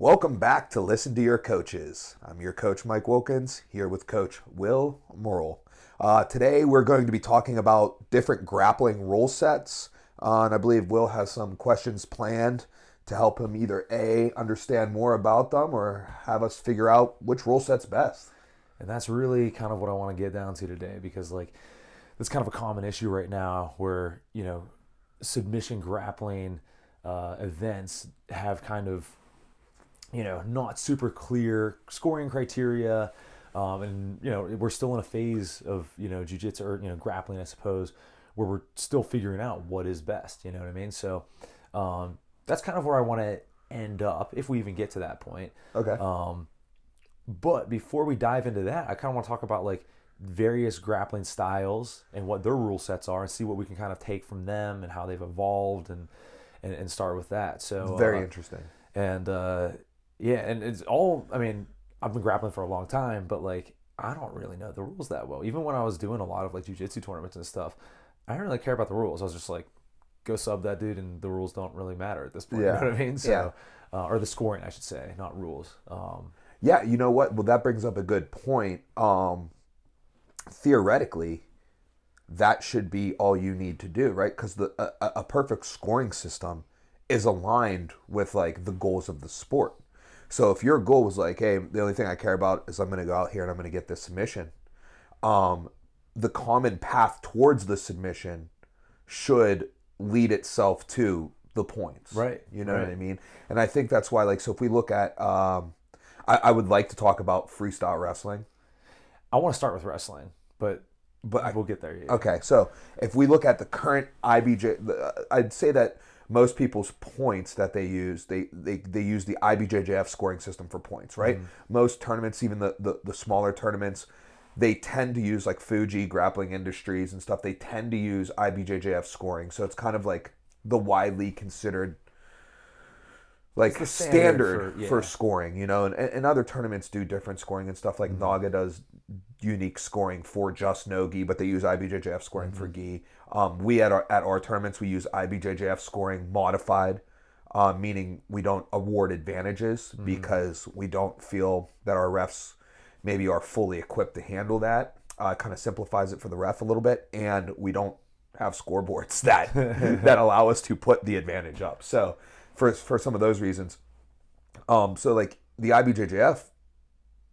Welcome back to Listen to Your Coaches. I'm your coach, Mike Wilkins, here with Coach Will Morrill. Today we're going to be talking about different grappling rule sets, and I believe Will has some questions planned to help him either A, understand more about them, or have us figure out which rule set's best. And that's really kind of what I want to get down to today, because it's kind of a common issue right now where, submission grappling events have kind of, not super clear scoring criteria. And we're still in a phase of, jiu-jitsu or, grappling, I suppose, where we're still figuring out what is best. You know what I mean? So that's kind of where I want to end up, if we even get to that point. Okay. But before we dive into that, I kind of want to talk about various grappling styles and what their rule sets are, and see what we can kind of take from them and how they've evolved, and start with that. So Very interesting. And and it's all, I've been grappling for a long time, but I don't really know the rules that well. Even when I was doing a lot of jiu-jitsu tournaments and stuff, I didn't really care about the rules. I was just go sub that dude, and the rules don't really matter at this point. Yeah. You know what I mean? So, or the scoring, I should say, not rules. Yeah, you know what? Well, that brings up a good point. Theoretically, that should be all you need to do, right? Because a perfect scoring system is aligned with the goals of the sport. So if your goal was hey, the only thing I care about is I'm going to go out here and I'm going to get this submission, the common path towards the submission should lead itself to the points. Right. You know what I mean? And I think that's why, so if we look at, I would like to talk about freestyle wrestling. I want to start with wrestling, but we'll get there. Yeah. Okay, so if we look at the current IBJ, I'd say that most people's points that they use, they use the IBJJF scoring system for points, right? Most tournaments, even the smaller tournaments, they tend to use Fuji, Grappling Industries and stuff. They tend to use IBJJF scoring. So it's kind of the widely considered standard for scoring, and other tournaments do different scoring and stuff. Naga does unique scoring for just no gi, but they use IBJJF scoring for gi. We at our tournaments, we use IBJJF scoring modified, meaning we don't award advantages because we don't feel that our refs maybe are fully equipped to handle that. Kind of simplifies it for the ref a little bit, and we don't have scoreboards that allow us to put the advantage up. So for some of those reasons, the IBJJF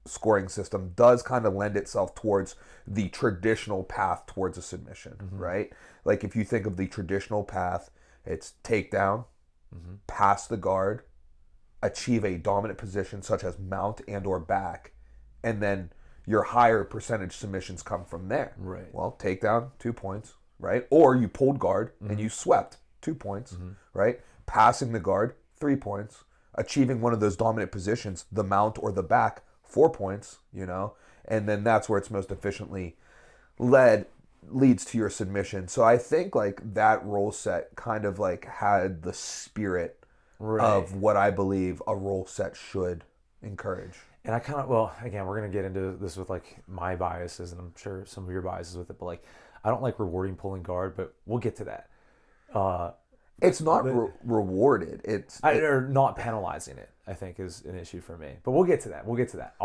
scoring system does kind of lend itself towards the traditional path towards a submission, right? If you think of the traditional path, it's takedown, pass the guard, achieve a dominant position such as mount and or back, and then your higher percentage submissions come from there. Right. Well, takedown, 2 points, right? Or you pulled guard and you swept, 2 points, right? Passing the guard, 3 points. Achieving one of those dominant positions, the mount or the back, 4 points, and then that's where it's most efficiently leads to your submission. So I think that rule set kind of had the spirit of what I believe a rule set should encourage. And I kind of, again, we're going to get into this with my biases, and I'm sure some of your biases with it, but I don't like rewarding pulling guard, but we'll get to that. It's not rewarded. Or not penalizing it, I think, is an issue for me. But we'll get to that. I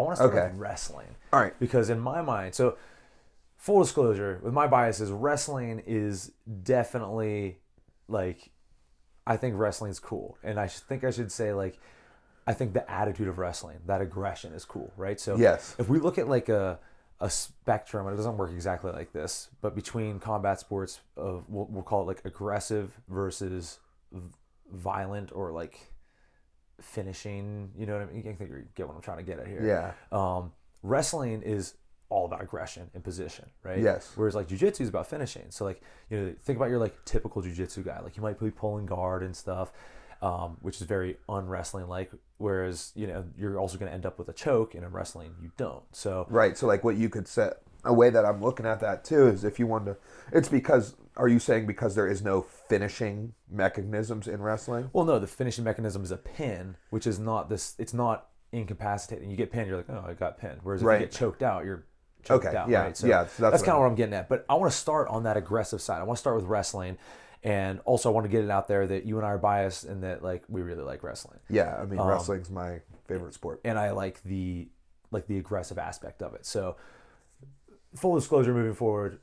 want to start with wrestling. All right. Because in my mind, so full disclosure, with my biases, wrestling is definitely I think wrestling's cool. And I think I should say I think the attitude of wrestling, that aggression is cool, right? So yes. If we look at a spectrum, and it doesn't work exactly like this, but between combat sports of we'll call it aggressive versus violent, or finishing, you know what I mean? I think you get what I'm trying to get at here. Yeah. Wrestling is all about aggression and position, right? Yes. Whereas jiu-jitsu is about finishing. So think about your typical jiu-jitsu guy. You might be pulling guard and stuff, which is very un-wrestling like. Whereas you're also going to end up with a choke, and in wrestling you don't. So right. So what you could set a way that I'm looking at that too is if you want to. It's because, are you saying because there is no finishing mechanisms in wrestling? Well, no. The finishing mechanism is a pin, which is not this. It's not incapacitating. You get pinned, you're oh, I got pinned. Whereas if you get choked out, you're choked out. Yeah. Right? So yeah. So that's kind of what I'm getting at. But I want to start on that aggressive side. I want to start with wrestling. And also, I want to get it out there that you and I are biased and that like we really like wrestling. Yeah, I mean, wrestling's my favorite sport. And I like the aggressive aspect of it. So, full disclosure, moving forward,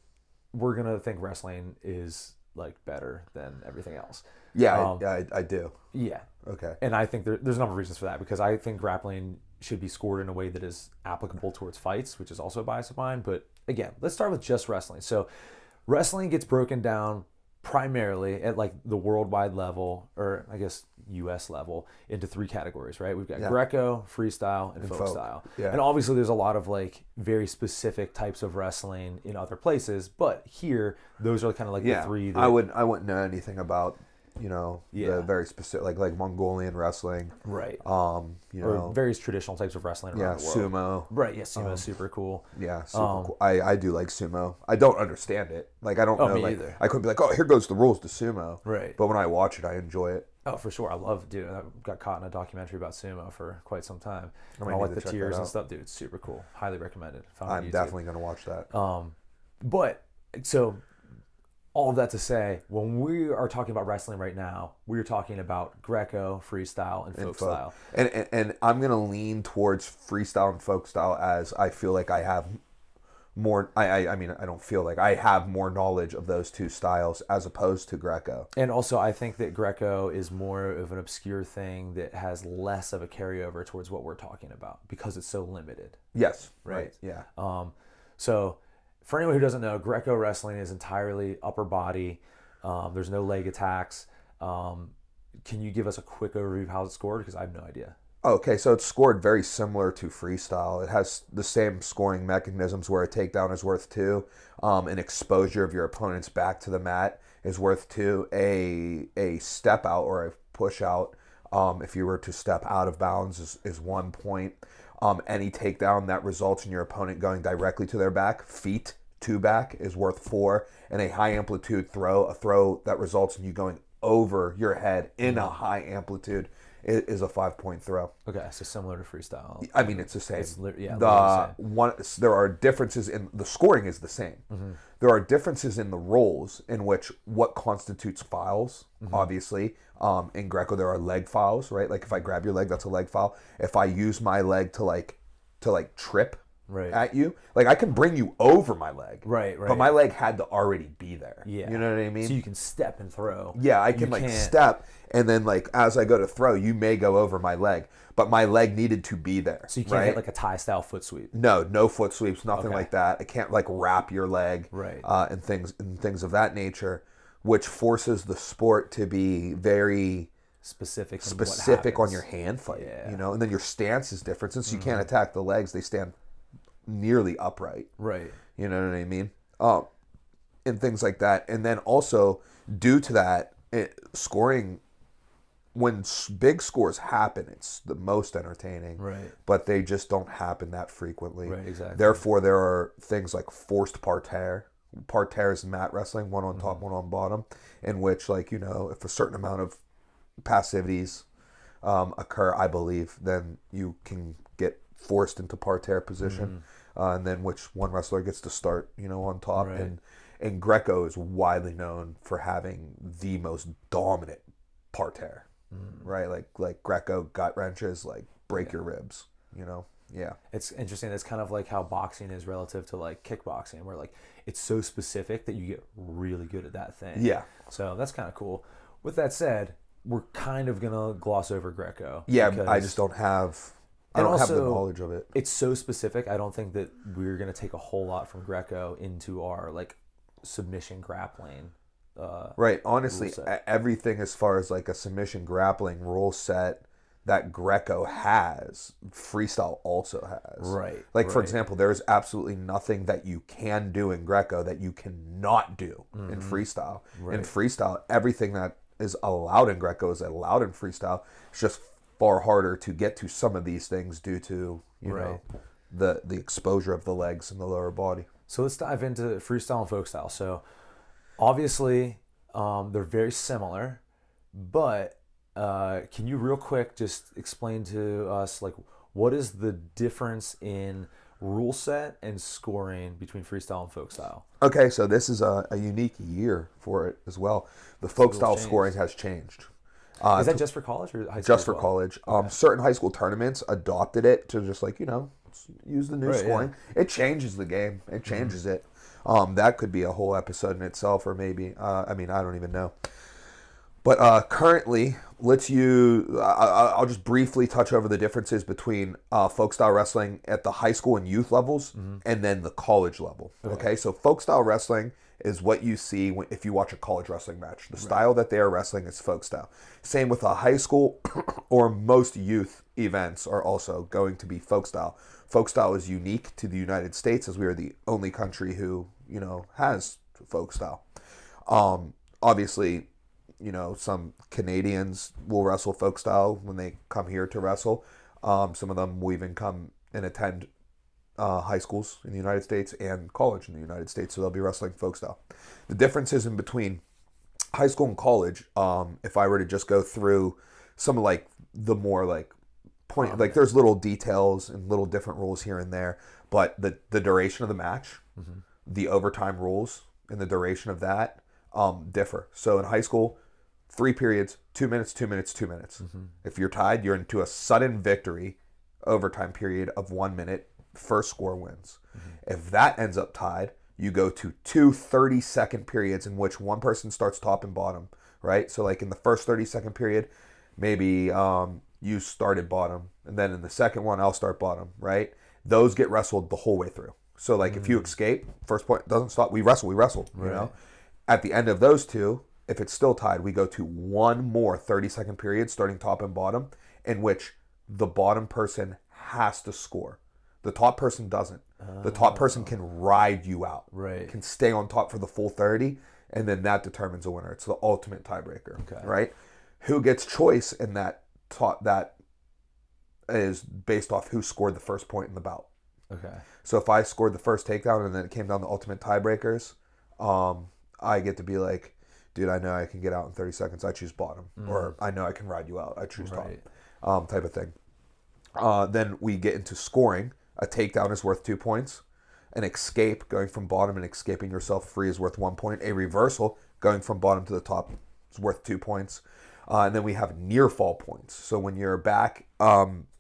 we're gonna think wrestling is like better than everything else. Yeah, I do. Yeah. Okay. And I think there's a number of reasons for that, because I think grappling should be scored in a way that is applicable towards fights, which is also a bias of mine. But again, let's start with just wrestling. So wrestling gets broken down primarily at like the worldwide level, or I guess US level, into three categories, right? We've got Greco, freestyle, and folk style. Yeah. And obviously there's a lot of like very specific types of wrestling in other places, but here those are kind of like the three that I wouldn't know anything about, the very specific, like Mongolian wrestling, right? Or various traditional types of wrestling around the world. Sumo, right? Yeah, sumo is super cool. Yeah, super cool. I do like sumo. I don't understand it. Like I don't know. Me like either. I couldn't be like, oh, here goes the rules to sumo. Right. But when I watch it, I enjoy it. Oh, for sure. I love, dude. I got caught in a documentary about sumo for quite some time. might All need like to the check tiers that and out. stuff, dude. It's super cool. Highly recommended. I'm definitely gonna watch that. But so all of that to say, when we are talking about wrestling right now, we're talking about Greco, freestyle, and folk style. And I'm gonna lean towards freestyle and folk style, as I feel like I have more. I mean, I don't feel like I have more knowledge of those two styles as opposed to Greco. And also, I think that Greco is more of an obscure thing that has less of a carryover towards what we're talking about because it's so limited. Yes. Right. Yeah. So for anyone who doesn't know, Greco wrestling is entirely upper body. There's no leg attacks. Can you give us a quick overview of how it's scored? Because I have no idea. Okay, so it's scored very similar to freestyle. It has the same scoring mechanisms where a takedown is worth 2, an exposure of your opponent's back to the mat is worth 2, a step out or a push out, if you were to step out of bounds, is 1 point. Any takedown that results in your opponent going directly to their back, feet to back, is worth 4, and a high amplitude throw, a throw that results in you going over your head in a high amplitude, is a 5-point throw. Okay, so similar to freestyle. I mean, it's the same. It's There are differences in the scoring is the same. Mm-hmm. There are differences in the roles in which what constitutes fouls. Mm-hmm. Obviously, in Greco there are leg fouls, right? Like if I grab your leg, that's a leg foul. If I use my leg to trip right. at you, like I can bring you over my leg, right, but my leg had to already be there. Yeah, you know what I mean. So you can step and throw. Yeah, I can step, and then like as I go to throw, you may go over my leg, but my leg needed to be there. So you can't hit like a Thai style foot sweep. No foot sweeps, nothing like that. I can't like wrap your leg, right? And things of that nature, which forces the sport to be very specific on your hand fight. Yeah. And then your stance is different since you can't attack the legs; they stand nearly upright. Right. You know what I mean? And things like that. And then also, due to that, scoring, when big scores happen, it's the most entertaining. Right. But they just don't happen that frequently. Right, exactly. Therefore, there are things like forced parterre. Parterre is mat wrestling, one on top, one on bottom, in which, like, if a certain amount of passivities occur, I believe, then you can get forced into parterre position, and then which one wrestler gets to start, on top. Right. And Greco is widely known for having the most dominant parterre, right? Like Greco gut wrenches, like break your ribs, Yeah. It's interesting. That's kind of like how boxing is relative to like kickboxing, where like it's so specific that you get really good at that thing. Yeah. So that's kind of cool. With that said, we're kind of gonna gloss over Greco. Yeah, I just don't have. I don't have the knowledge of it. It's so specific. I don't think that we're gonna take a whole lot from Greco into our like submission grappling. Right. Honestly, everything as far as like a submission grappling rule set that Greco has, freestyle also has. Right. Like, for example, there's absolutely nothing that you can do in Greco that you cannot do in freestyle. Right. In freestyle, everything that is allowed in Greco is allowed in freestyle. It's just far harder to get to some of these things due to, the exposure of the legs and the lower body. So let's dive into freestyle and folk style. So obviously, they're very similar, but can you real quick just explain to us like what is the difference in rule set and scoring between freestyle and folk style? Okay, so this is a unique year for it as well. The So folk rules style changed. scoring has changed. Is that just for college or high school Just as for well? college. Okay. Certain high school tournaments adopted it to just like, use the new Right. Yeah. scoring. It changes the game. It changes it. That could be a whole episode in itself, or maybe, I mean, I don't even know. But currently, I'll just briefly touch over the differences between folk style wrestling at the high school and youth levels, and then the college level. Okay, so folk style wrestling is what you see if you watch a college wrestling match. The style that they are wrestling is folk style. Same with a high school or most youth events are also going to be folk style. Folk style is unique to the United States, as we are the only country who has folk style. Obviously, some Canadians will wrestle folk style when they come here to wrestle. Some of them will even come and attend high schools in the United States and college in the United States, so they'll be wrestling folk style. The differences in between high school and college, if I were to just go through some of like the more like point, like there's little details and little different rules here and there, but the duration of the match, the overtime rules, and the duration of that differ. So in high school, 3 periods, 2 minutes, 2 minutes, 2 minutes. If you're tied, you're into a sudden victory overtime period of 1 minute. First score wins. If that ends up tied, you go to two 30-second periods in which one person starts top and bottom, right? So like in the first 30-second period, maybe you started bottom, and then in the second one, I'll start bottom, right? Those get wrestled the whole way through. So like if you escape, first point doesn't stop, we wrestle, Right. At the end of those two, if it's still tied, we go to one more 30-second period starting top and bottom, in which the bottom person has to score. The top person doesn't. The top person can ride you out. Right. Can stay on top for the full 30, and then that determines a winner. It's the ultimate tiebreaker. Okay. Right? Who gets choice in that that is based off who scored the first point in the bout. Okay. So if I scored the first takedown and then it came down to ultimate tiebreakers, I get to be like, dude, I know I can get out in 30 seconds. I choose bottom. Or I know I can ride you out. I choose Right. top. Type of thing. Then we get into scoring. A takedown is worth 2 points. An escape, going from bottom and escaping yourself free, is worth 1 point. A reversal, going from bottom to the top, is worth 2 points. And then we have near fall points. So when your back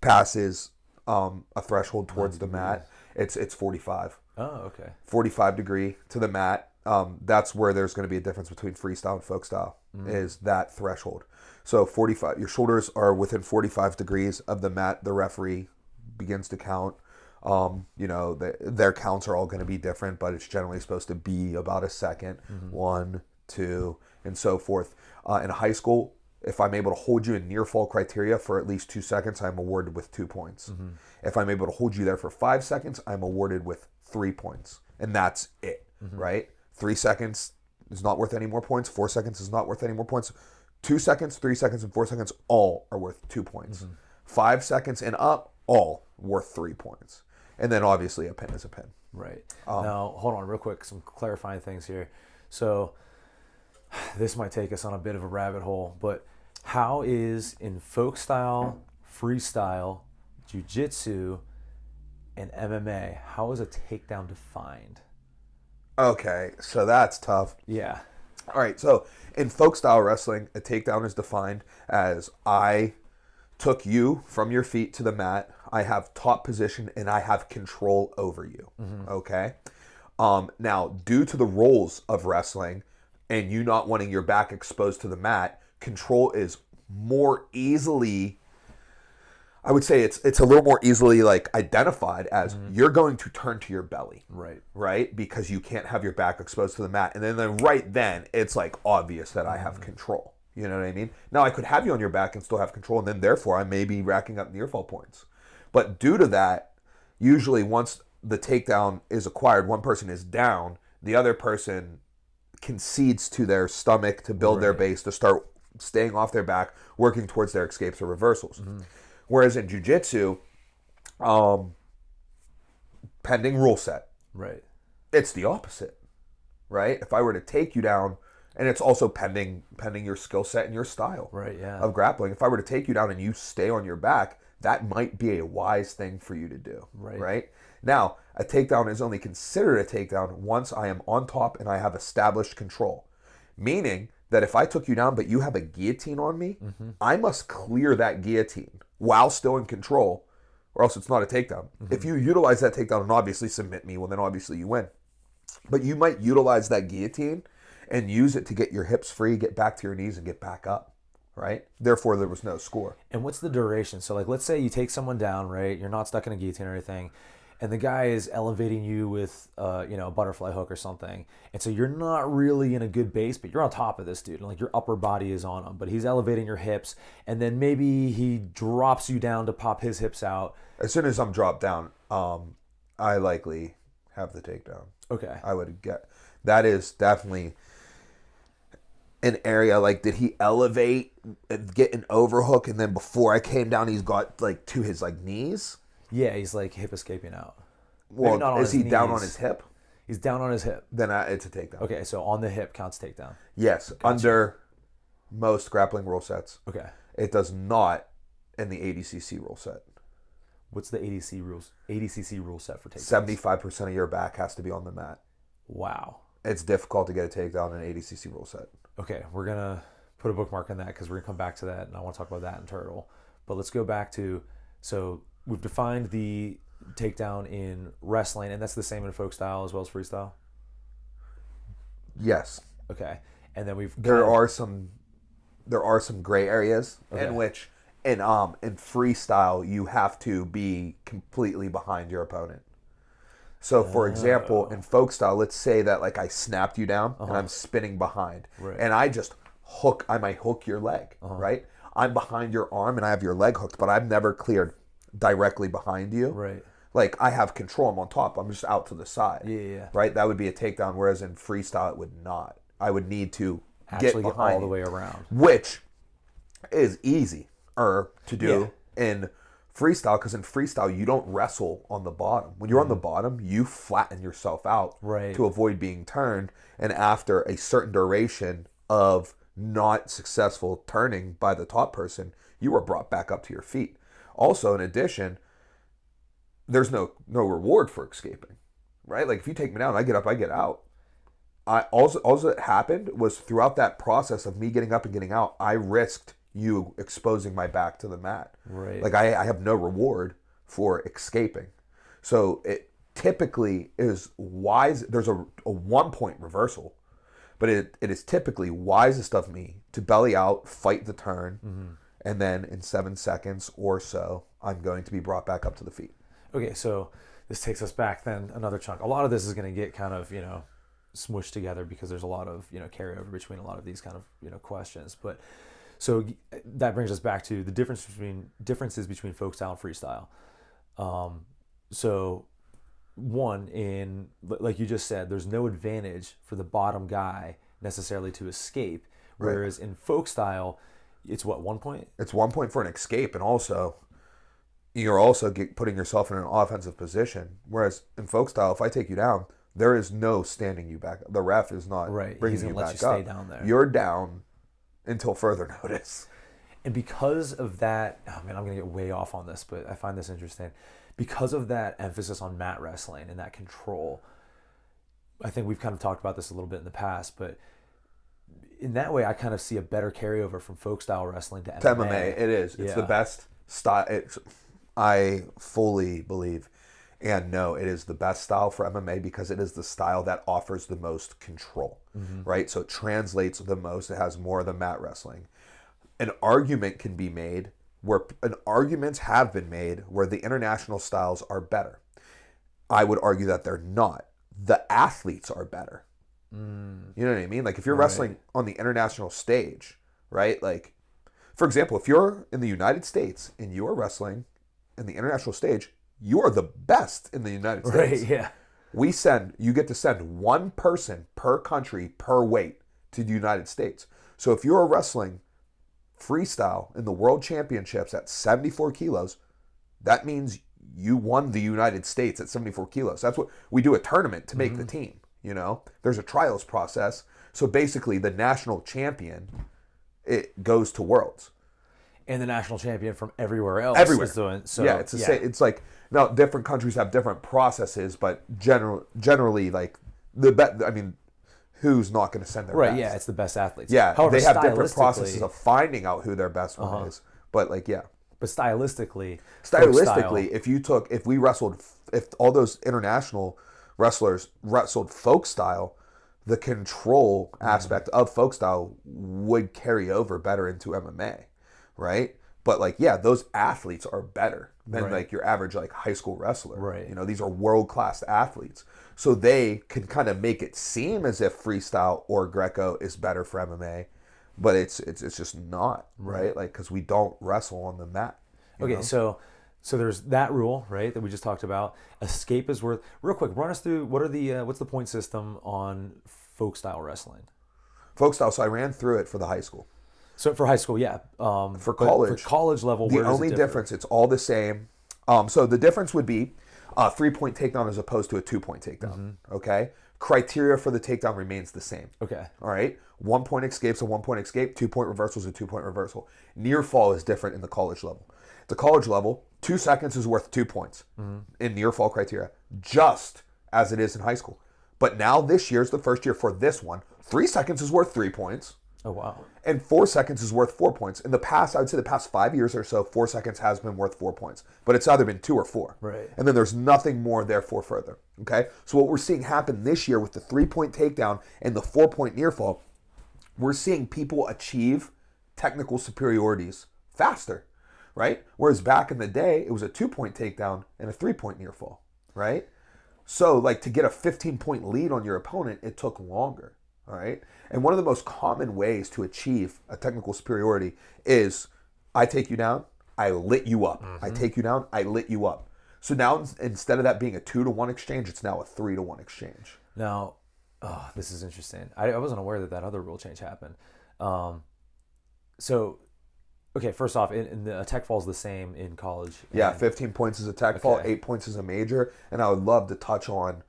passes a threshold towards the mat, it's 45. Oh, okay. 45 degree to the mat. That's where there's going to be a difference between freestyle and folk style, is that threshold. So 45, your shoulders are within 45 degrees of the mat. The referee begins to count. Their counts are all going to be different, but it's generally supposed to be about a second, 1, 2, and so forth. In high school, if I'm able to hold you in near fall criteria for at least 2 seconds, I'm awarded with 2 points. If I'm able to hold you there for 5 seconds, I'm awarded with 3 points. And that's it, right? 3 seconds is not worth any more points. 4 seconds is not worth any more points. 2 seconds, 3 seconds, and 4 seconds all are worth 2 points. 5 seconds and up, all worth 3 points. And then obviously a pin is a pin. Right. Now, hold on real quick. Some clarifying things here. So this might take us on a bit of a rabbit hole, but how is in folk style, freestyle, jiu-jitsu, and MMA, how is a takedown defined? Okay, so that's tough. Yeah. All right, so in folk style wrestling, a takedown is defined as I took you from your feet to the mat. I have top position and I have control over you. Okay. Now, due to the rules of wrestling and you not wanting your back exposed to the mat, control is more easily, I would say it's a little more easily like identified as you're going to turn to your belly. Right? Because you can't have your back exposed to the mat. And then right then, it's like obvious that I have control. You know what I mean? Now, I could have you on your back and still have control, and then therefore I may be racking up near fall points. But due to that, usually once the takedown is acquired, one person is down, the other person concedes to their stomach to build their base, to start staying off their back, working towards their escapes or reversals. Whereas in jiu-jitsu, pending rule set, Right. it's the opposite, right? If I were to take you down, and it's also pending your skill set and your style Right. Yeah. of grappling. If I were to take you down and you stay on your back, that might be a wise thing for you to do. Right. Right? Now, a takedown is only considered a takedown once I am on top and I have established control. Meaning that if I took you down but you have a guillotine on me, I must clear that guillotine while still in control, or else it's not a takedown. If you utilize that takedown and obviously submit me, well, then obviously you win. But you might utilize that guillotine and use it to get your hips free, get back to your knees, and get back up, right? Therefore, there was no score. And what's the duration? So, like, let's say you take someone down, right? You're not stuck in a guillotine or anything, and the guy is elevating you with, a butterfly hook or something. And so you're not really in a good base, but you're on top of this dude. And, like, your upper body is on him, but he's elevating your hips. And then maybe he drops you down to pop his hips out. As soon as I'm dropped down, I likely have the takedown. Okay. I would get that is definitely an area like, did he elevate and get an overhook, and then before I came down he's got like to his like knees? Yeah, he's like hip escaping out. Well, is he down on his hip? He's down on his hip. Then it's a takedown. Okay, so on the hip counts takedown. Yes, gotcha. Under most grappling rule sets. Okay. It does not in the ADCC rule set. What's the ADCC rule set for takedowns? 75% of your back has to be on the mat. Wow. It's difficult to get a takedown in an ADCC rule set. Okay, we're going to put a bookmark on that because we're going to come back to that, and I want to talk about that in Turtle. But let's go back to, so we've defined the takedown in wrestling, and that's the same in folk style as well as freestyle? Yes. Okay. And then there are some gray areas in which in freestyle you have to be completely behind your opponent. So for example, in folk style, let's say that like I snapped you down and I'm spinning behind, and I might hook your leg, right? I'm behind your arm and I have your leg hooked, but I've never cleared directly behind you. Right. Like I have control, I'm on top, I'm just out to the side. Yeah. Right? That would be a takedown, whereas in freestyle it would not. I would need to actually get get all you, the way around. which is easy to do in freestyle, because in freestyle you don't wrestle on the bottom. When you're on the bottom, you flatten yourself out to avoid being turned, and after a certain duration of not successful turning by the top person, you are brought back up to your feet. Also, in addition, there's no reward for escaping, right? Like if you take me down, I get up, I get out. Also that happened was throughout that process of me getting up and getting out, I risked you exposing my back to the mat. Right. Like I have no reward for escaping. So it typically is wise. There's a 1-point reversal, but it is typically wisest of me to belly out, fight the turn, and then in 7 seconds or so, I'm going to be brought back up to the feet. Okay, so this takes us back then another chunk. A lot of this is going to get kind of, smushed together because there's a lot of, carryover between a lot of these kind of, questions. But so that brings us back to the differences between folk style and freestyle. So one, in like you just said, there's no advantage for the bottom guy necessarily to escape, whereas in folk style, it's what, 1 point? It's 1 point for an escape, and also you're also putting yourself in an offensive position. Whereas in folk style, if I take you down, there is no standing you back. The ref is not bringing you back up. Stay down there. You're down until further notice. And because of that, I'm going to get way off on this, but I find this interesting. Because of that emphasis on mat wrestling and that control, I think we've kind of talked about this a little bit in the past, but in that way, I kind of see a better carryover from folk style wrestling to MMA. To MMA, it is. It's the best style. I fully believe and know it is the best style for MMA because it is the style that offers the most control, right? So it translates the most. It has more of the mat wrestling. An argument can be made arguments have been made where the international styles are better. I would argue that they're not. The athletes are better. You know what I mean? Like if you're wrestling on the international stage, right? Like, for example, if you're in the United States and you are wrestling in the international stage, you are the best in the United States. Right, yeah. You get to send one person per country per weight to the United States. So if you're wrestling freestyle in the world championships at 74 kilos, that means you won the United States at 74 kilos. That's what we do, a tournament to make the team. There's a trials process. So basically the national champion, it goes to worlds. and the national champion from everywhere else everywhere. is doing so. Yeah, it's the same. It's like now different countries have different processes, but generally like I mean, who's not going to send their Right, best? yeah, it's the best athletes. Yeah, However, they have different stylistically, processes of finding out who their best one is. But like, yeah, but stylistically, folk style, if all those international wrestlers wrestled folk style, the control aspect of folk style would carry over better into MMA, right? But like, yeah, those athletes are better than Right. like your average like high school wrestler. Right. You know, these are world class athletes, so they can kind of make it seem as if freestyle or Greco is better for MMA, but it's just not, right? Like, because we don't wrestle on the mat. you Okay, know? so there's that rule, right, that we just talked about. Escape is worth. Real quick, run us through what's the point system on folk style wrestling? Folk style. So I ran through it for the high school. So for high school, yeah. For but college, for college level, the where does only it differ? difference, it's all the same. So the difference would be a 3-point takedown as opposed to a 2-point takedown. Okay, criteria for the takedown remains the same. Okay. All right, 1-point escape's a 1-point escape. 2-point reversal is a 2-point reversal. Near fall is different in the college level. At the college level, 2 seconds is worth 2 points in near fall criteria, just as it is in high school. But now this year's the first year for this one. 3 seconds is worth 3 points. Oh wow. And 4 seconds is worth 4 points. In the past, I would say the past 5 years or so, 4 seconds has been worth 4 points. But it's either been 2 or 4. Right. And then there's nothing more, therefore, further. Okay? So what we're seeing happen this year with the 3-point takedown and the 4-point near fall, we're seeing people achieve technical superiorities faster, right? Whereas back in the day, it was a 2-point takedown and a 3-point near fall, right? So, like, to get a 15-point lead on your opponent, it took longer, all right? And one of the most common ways to achieve a technical superiority is I take you down, I lit you up. I take you down, I lit you up. So now instead of that being a 2-to-1 exchange, it's now a 3-to-1 exchange. Now, this is interesting. I wasn't aware that other rule change happened. So, okay, first off, in the tech fall's the same in college. Yeah, and- 15 points is a tech fall, Okay. 8 points is a major, and I would love to touch on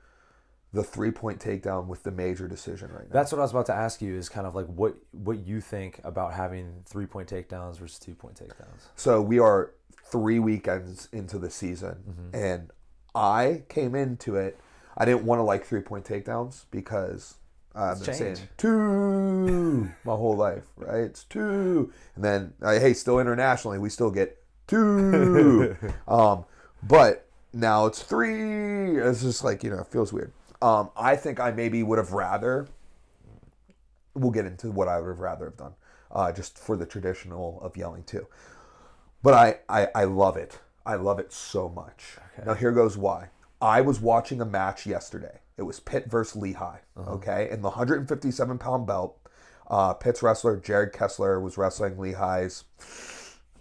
the 3-point takedown with the major decision right now. That's what I was about to ask you. Is kind of like what you think about having 3-point takedowns versus 2-point takedowns. So we are 3 weekends into the season, and I came into it. I didn't want to like 3-point takedowns because I've been saying change. 2 my whole life, right? It's 2, and then hey, still internationally, we still get 2. But now it's 3. It's just like, it feels weird. I think I maybe would have rather. We'll get into what I would have rather have done, just for the traditional of yelling too. But I love it. I love it so much. Okay. Now here goes why. I was watching a match yesterday. It was Pitt versus Lehigh. Okay, in the 157-pound belt, Pitt's wrestler Jared Kessler was wrestling Lehigh's.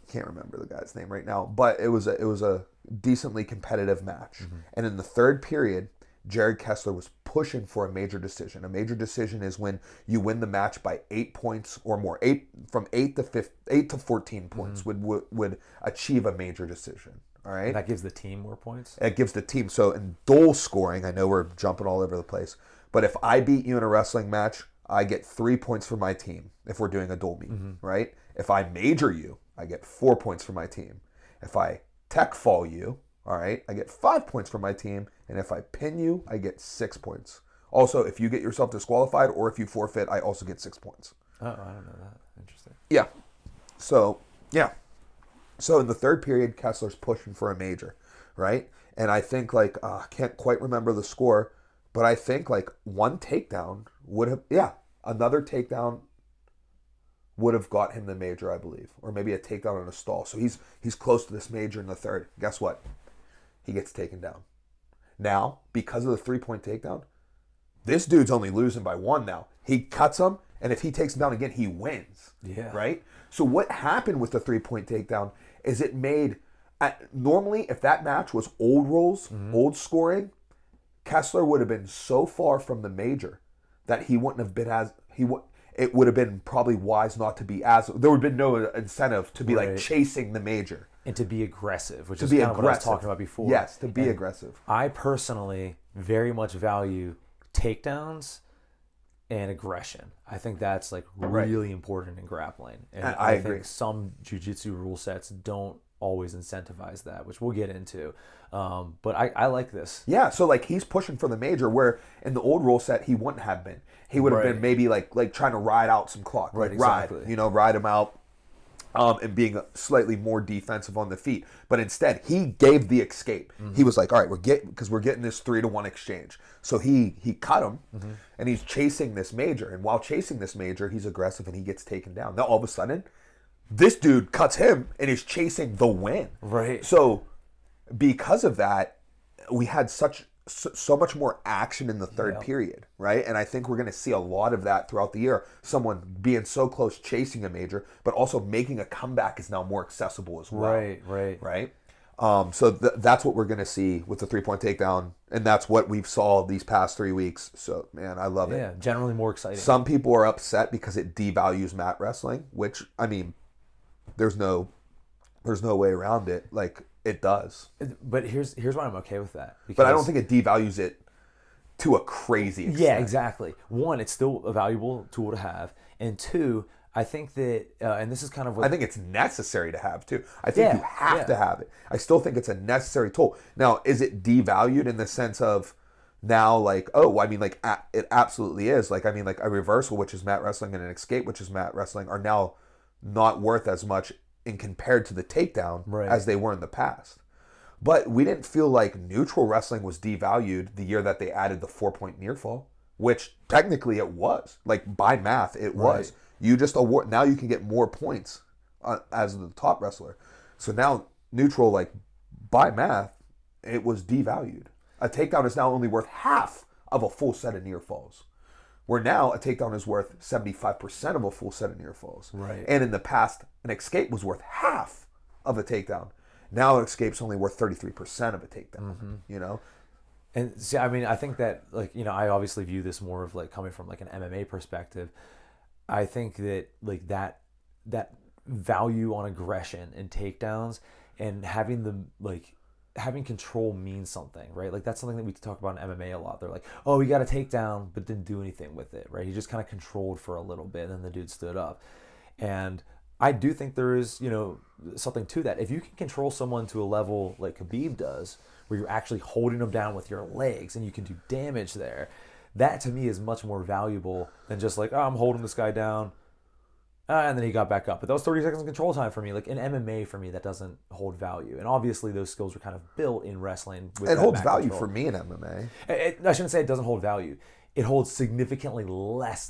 Can't remember the guy's name right now, but it was a decently competitive match. And in the third period, Jared Kessler was pushing for a major decision. A major decision is when you win the match by 8 points or more. 8 to 14 points would achieve a major decision. All right. And that gives the team more points. It gives the team. So in duel scoring, I know we're jumping all over the place, but if I beat you in a wrestling match, I get 3 points for my team if we're doing a duel meet, right? If I major you, I get 4 points for my team. If I tech fall you, all right, I get 5 points for my team. And if I pin you, I get 6 points. Also, if you get yourself disqualified or if you forfeit, I also get 6 points. Oh, I don't know that. Interesting. Yeah. So, yeah. So in the third period, Kessler's pushing for a major, right? And I think I can't quite remember the score, but I think one takedown would have, another takedown would have got him the major, I believe, or maybe a takedown on a stall. So he's close to this major in the third. Guess what? He gets taken down. Now, because of the 3-point takedown, this dude's only losing by 1 now. He cuts him, and if he takes him down again, he wins. Yeah. Right? So what happened with the 3-point takedown is it made... normally, if that match was old rules, old scoring, Kessler would have been so far from the major that he wouldn't have been as... It would have been probably wise not to be as... There would have been no incentive to be Right. chasing the major. And to be aggressive, which To is be kind of what I was aggressive. talking about before. Yes, to be And aggressive. I personally very much value takedowns and aggression. I think that's like Right. really important in grappling. And I I agree. think some jiu-jitsu rule sets don't always incentivize that, which we'll get into. But I like this. Yeah, so like he's pushing for the major where in the old rule set he wouldn't have been. He would have been Right. maybe like trying to ride out some clock, Right, like ride, exactly. ride him out, and being slightly more defensive on the feet. But instead, he gave the escape. He was like, all right, we're getting this 3-to-1 exchange. So he cut him, and he's chasing this major. And while chasing this major, he's aggressive and he gets taken down. Now all of a sudden, this dude cuts him and is chasing the win. Right. So because of that, we had so much more action in the third period, right? And I think we're going to see a lot of that throughout the year. Someone being so close, chasing a major, but also making a comeback is now more accessible as well. Right. So that's what we're going to see with the 3-point takedown, and that's what we've saw these past 3 weeks. So man, I love it. Yeah, generally more exciting. Some people are upset because it devalues mat wrestling, which I mean, there's no way around it. Like it does. But here's why I'm okay with that. But I don't think it devalues it to a crazy extent. Yeah, exactly. One, it's still a valuable tool to have, and two, I think that, and this is kind of what I think it's necessary to have too. I think Yeah, you have yeah. to have it. I still think it's a necessary tool. Now, is it devalued in the sense of now, like, oh, I mean, like, it absolutely is. Like, I mean, like a reversal, which is mat wrestling, and an escape, which is mat wrestling, are now not worth as much in compared to the takedown Right. as they were in the past. But we didn't feel like neutral wrestling was devalued the year that they added the 4-point near fall, which technically it was. Like by math, it was. Right. You just award now you can get more points as the top wrestler. So now neutral, like by math, it was devalued. A takedown is now only worth half of a full set of near falls. Where now a takedown is worth 75% of a full set of near falls. Right. And in the past, an escape was worth half of a takedown. Now an escape's only worth 33% of a takedown. You know? And see, I mean, I think that, like, I obviously view this more of like coming from like an MMA perspective. I think that like that value on aggression and takedowns and having them like having control means something, right? Like that's something that we talk about in MMA a lot. They're like, oh, he got a takedown, but didn't do anything with it, right? He just kind of controlled for a little bit, and then the dude stood up. And I do think there is, something to that. If you can control someone to a level like Khabib does, where you're actually holding them down with your legs and you can do damage there, that to me is much more valuable than just like, oh, I'm holding this guy down, and then he got back up. But that was 30 seconds of control time for me. Like in MMA, for me, that doesn't hold value. And obviously, those skills were kind of built in wrestling. With It that holds back value control. for me in MMA. I shouldn't say it doesn't hold value. It holds significantly less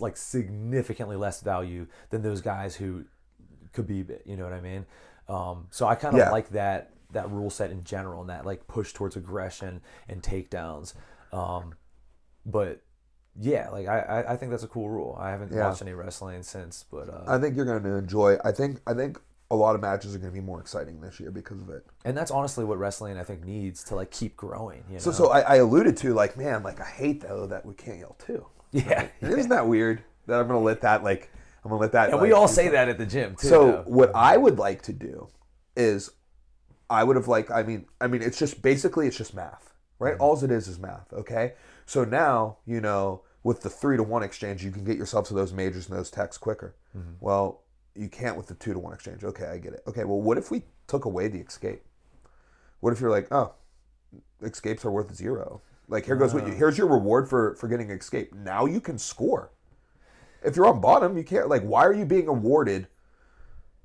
value than those guys who Khabib it. You know what I mean? So I kind of like that rule set in general and that like push towards aggression and takedowns. But yeah, like I think that's a cool rule. I haven't watched any wrestling since, but I think you're going to enjoy. I think a lot of matches are going to be more exciting this year because of it. and that's honestly what wrestling I think needs to like keep growing. You know? So I alluded to like, man, like I hate though that we can't yell too. yeah. Isn't that weird that I'm going to let that And like, we all say that at the gym too. So though. what I would like to do is I would have like I mean it's just basically it's just math, right? Mm-hmm. All it is math, okay? So now, with the 3-to-1 exchange, you can get yourself to those majors and those techs quicker. Mm-hmm. Well, you can't with the 2-to-1 exchange. Okay, I get it. Okay, well, what if we took away the escape? What if you're like, oh, escapes are worth 0? Like here's your reward for getting escape. Now you can score. If you're on bottom, you can't. Like, why are you being awarded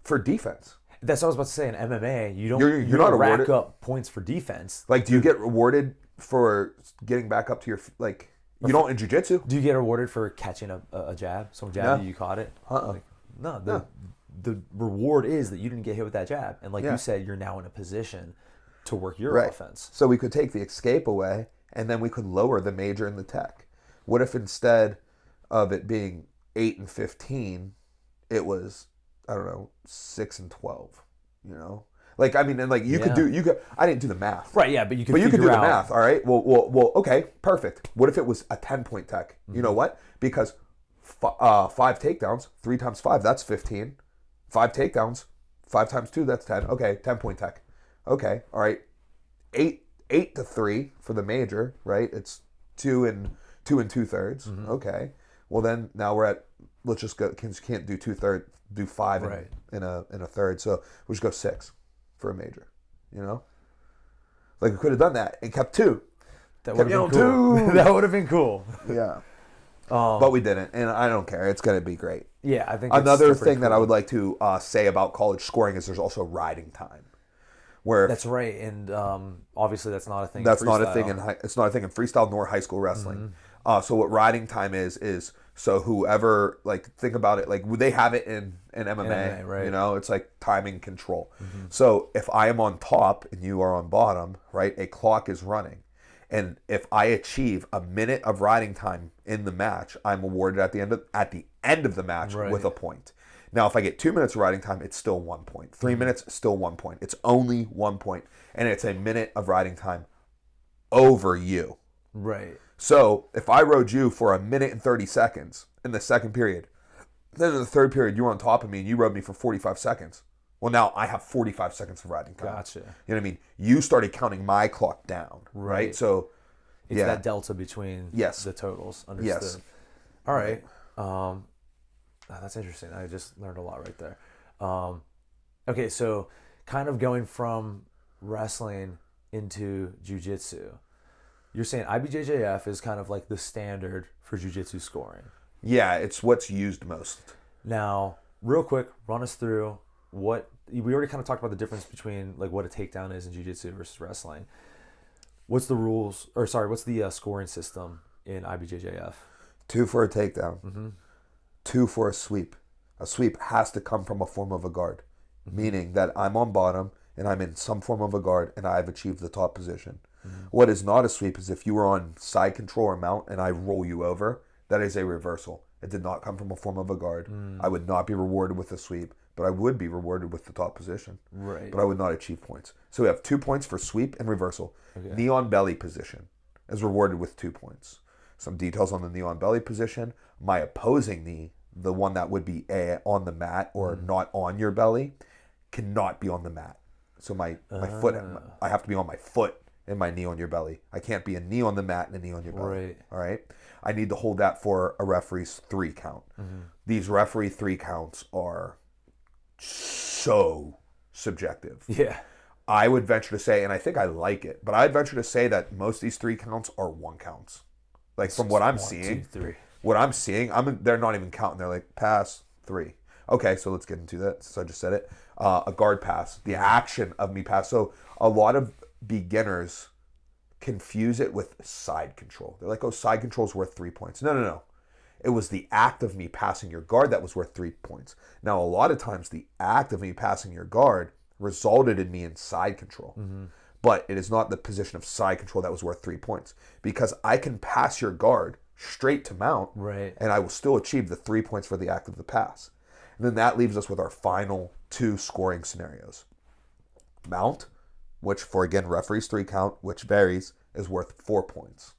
for defense? That's what I was about to say. In MMA, you don't You're you not don't rack awarded- up points for defense. Like, do you get rewarded for getting back up to your like? You don't in jiu-jitsu? Do you get rewarded for catching a jab? Some jab No. you caught it? Uh-uh. No. The reward is that you didn't get hit with that jab, and like Yeah. you said, you're now in a position to work your Right. offense. So we could take the escape away, and then we could lower the major and the tech. What if instead of it being 8 and 15, it was 6 and 12? Like I mean, and like you could do I didn't do the math. Right? Yeah, but you can. But you could do the out, math, all right? Well, okay, perfect. What if it was a 10-point tech? You know what? Because 5 takedowns, 3 times 5, that's 15. 5 takedowns, 5 times 2, that's 10. Okay, 10-point tech. Okay, all right. 8 to 3 for the major, right? It's 2 and 2/3. Okay. Well, then now we're at, let's just go, can't do two-third, do five Right. in a third. So we'll just go 6 for a major, you know? Like we could have done that and kept 2. That Kept would have you been on cool. 2. That would have been cool. Yeah. But we didn't, and I don't care. It's going to be great. Yeah, I think Another it's still pretty thing that I cool. would like to say about college scoring is there's also riding time, where That's right, and obviously that's not a thing. that's in not a thing freestyle. it's not a thing in freestyle nor high school wrestling. So what riding time is so whoever, like, think about it, like would they have it in MMA, MMA, right. you know, it's like timing control. So if I am on top and you are on bottom, right, a clock is running. And if I achieve a minute of riding time in the match, I'm awarded at the end of the match Right. with a point. Now, if I get 2 minutes of riding time, it's still 1 point. 3 minutes, still 1 point. It's only 1 point, and it's a minute of riding time over you. Right. So if I rode you for a minute and 30 seconds in the second period, then in the third period you were on top of me and you rode me for 45 seconds. Well, now I have 45 seconds of riding time. Gotcha. You know what I mean? You started counting my clock down, right? Right. So It's yeah, that delta between Yes. the totals. Understood. Yes. All right. That's interesting. I just learned a lot right there. Okay, so kind of going from wrestling into jiu-jitsu. You're saying IBJJF is kind of like the standard for jiu-jitsu scoring. yeah, it's what's used most. Now, real quick, run us through what we already kind of talked about the difference between like what a takedown is in jiu-jitsu versus wrestling. What's the rules, or sorry, what's the scoring system in IBJJF? 2 for a takedown. 2 for a sweep. A sweep has to come from a form of a guard, meaning that I'm on bottom and I'm in some form of a guard and I've achieved the top position. What is not a sweep is if you were on side control or mount and I roll you over, that is a reversal. It did not come from a form of a guard. I would not be rewarded with a sweep, but I would be rewarded with the top position. Right. But I would not achieve points. So we have 2 points for sweep and reversal. Knee on belly position is rewarded with 2 points. Some details on the knee on belly position. My opposing knee, the one that would be on the mat or not on your belly, cannot be on the mat. So my foot, I have to be on my foot and my knee on your belly. I can't be a knee on the mat and a knee on your belly. Right. All right. I need to hold that for a referee's 3 count. These referee 3 counts are so subjective. Yeah. I would venture to say, and I think I like it, but I'd venture to say that most of these 3 counts are 1 counts. Like from what I'm 1, seeing, 2, 3. what I'm seeing, they're not even counting. They're like pass 3. Okay, so let's get into that. So I just said it. A guard pass, the action of me pass. So a lot of beginners confuse it with side control. They're like, oh, side control is worth 3 points. No. It was the act of me passing your guard that was worth 3 points. Now, a lot of times the act of me passing your guard resulted in me in side control. But it is not the position of side control that was worth 3 points, because I can pass your guard straight to mount, Right. and I will still achieve the 3 points for the act of the pass. And then that leaves us with our final 2 scoring scenarios. Mount, which for, again, referee's 3 count, which varies, is worth 4 points.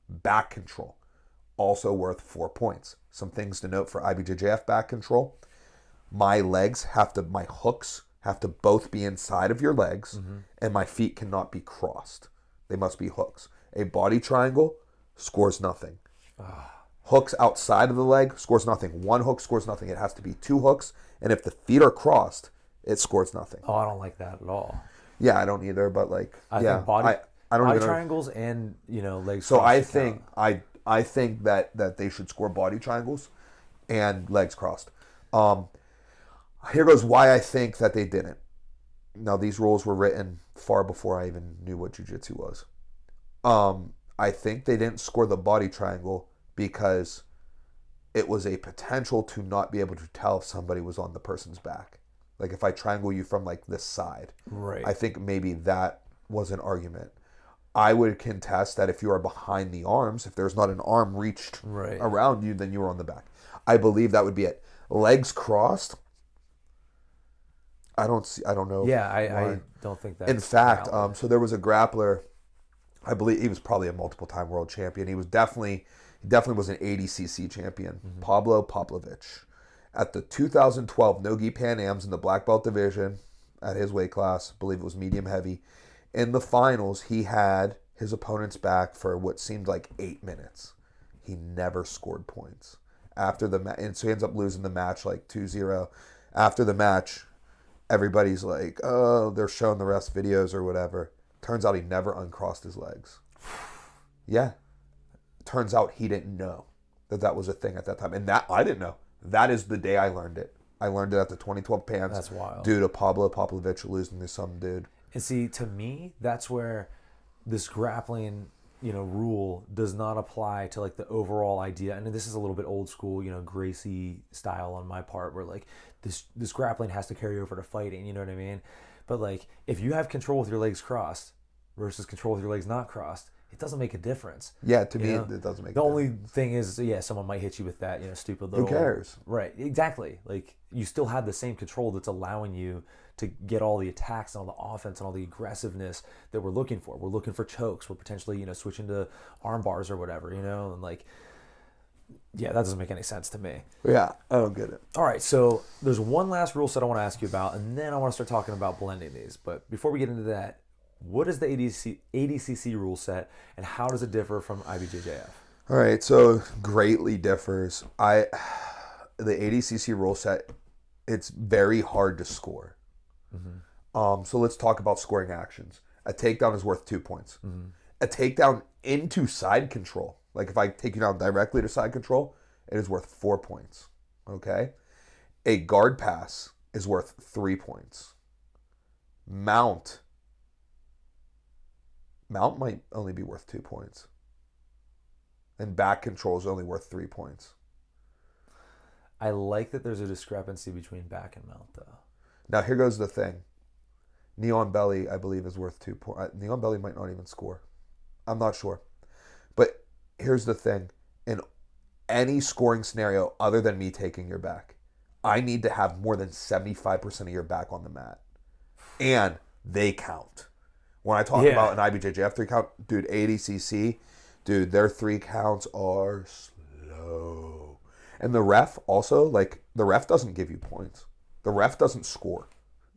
Back control, also worth 4 points. Some things to note for IBJJF back control. My hooks have to both be inside of your legs, and my feet cannot be crossed. They must be hooks. A body triangle scores nothing. Hooks outside of the leg scores nothing. 1 hook scores nothing. It has to be 2 hooks, and if the feet are crossed, it scores nothing. Oh, I don't like that at all. Yeah, I don't either, but like, I yeah, think body I don't even know. triangles and legs. So crossed I should think count. I think that they should score body triangles and legs crossed. Here goes why I think that they didn't. Now, these rules were written far before I even knew what jiu-jitsu was. I think they didn't score the body triangle because it was a potential to not be able to tell if somebody was on the person's back. Like if I triangle you from like this side, Right. I think maybe that was an argument. I would contest that if you are behind the arms, if there's not an arm reached Right. around you, then you are on the back. I believe that would be it. Legs crossed. I don't know. Yeah, why. I don't think that. In fact, so there was a grappler. I believe he was probably a multiple-time world champion. He definitely was an 80cc champion. Pablo Poplovich. At the 2012 Nogi Pan Ams in the black belt division, at his weight class, I believe it was medium heavy. In the finals, he had his opponent's back for what seemed like 8 minutes. He never scored points. after the and so he ends up losing the match like 2-0. After the match, everybody's like, oh, they're showing the refs videos or whatever. Turns out he never uncrossed his legs. Yeah. Turns out he didn't know that was a thing at that time. And that I didn't know. That is the day I learned it. I learned it at the 2012 Pants. That's wild. Due to Pablo Popovich losing to some dude. And see, to me, that's where this grappling, rule does not apply to like the overall idea. And this is a little bit old school, Gracie style on my part, where like this grappling has to carry over to fighting. You know what I mean? But like, if you have control with your legs crossed versus control with your legs not crossed, it doesn't make a difference. Yeah, to me, it doesn't make a difference. The only thing is, someone might hit you with that, stupid little... Who cares? Right, exactly. Like, you still have the same control that's allowing you to get all the attacks and all the offense and all the aggressiveness that we're looking for. We're looking for chokes. We're potentially, switching to arm bars or whatever, and like... Yeah, that doesn't make any sense to me. Yeah, I don't get it. All right, so there's one last rule set I want to ask you about, and then I want to start talking about blending these. But before we get into that, what is the ADCC rule set, and how does it differ from IBJJF? All right, so greatly differs. The ADCC rule set, it's very hard to score. Mm-hmm. So let's talk about scoring actions. A takedown is worth 2 points. Mm-hmm. A takedown into side control, like if I take you down directly to side control, it is worth 4 points. Okay? A guard pass is worth 3 points. Mount might only be worth 2 points. And back control is only worth 3 points. I like that there's a discrepancy between back and mount, though. Now, here goes the thing. Knee on belly, I believe, is worth 2 points. Knee on belly might not even score. I'm not sure. But here's the thing. In any scoring scenario other than me taking your back, I need to have more than 75% of your back on the mat. And they count. When I talk about an IBJJF 3 count, dude, ADCC, dude, their 3 counts are slow. And the ref also, like, the ref doesn't give you points. The ref doesn't score.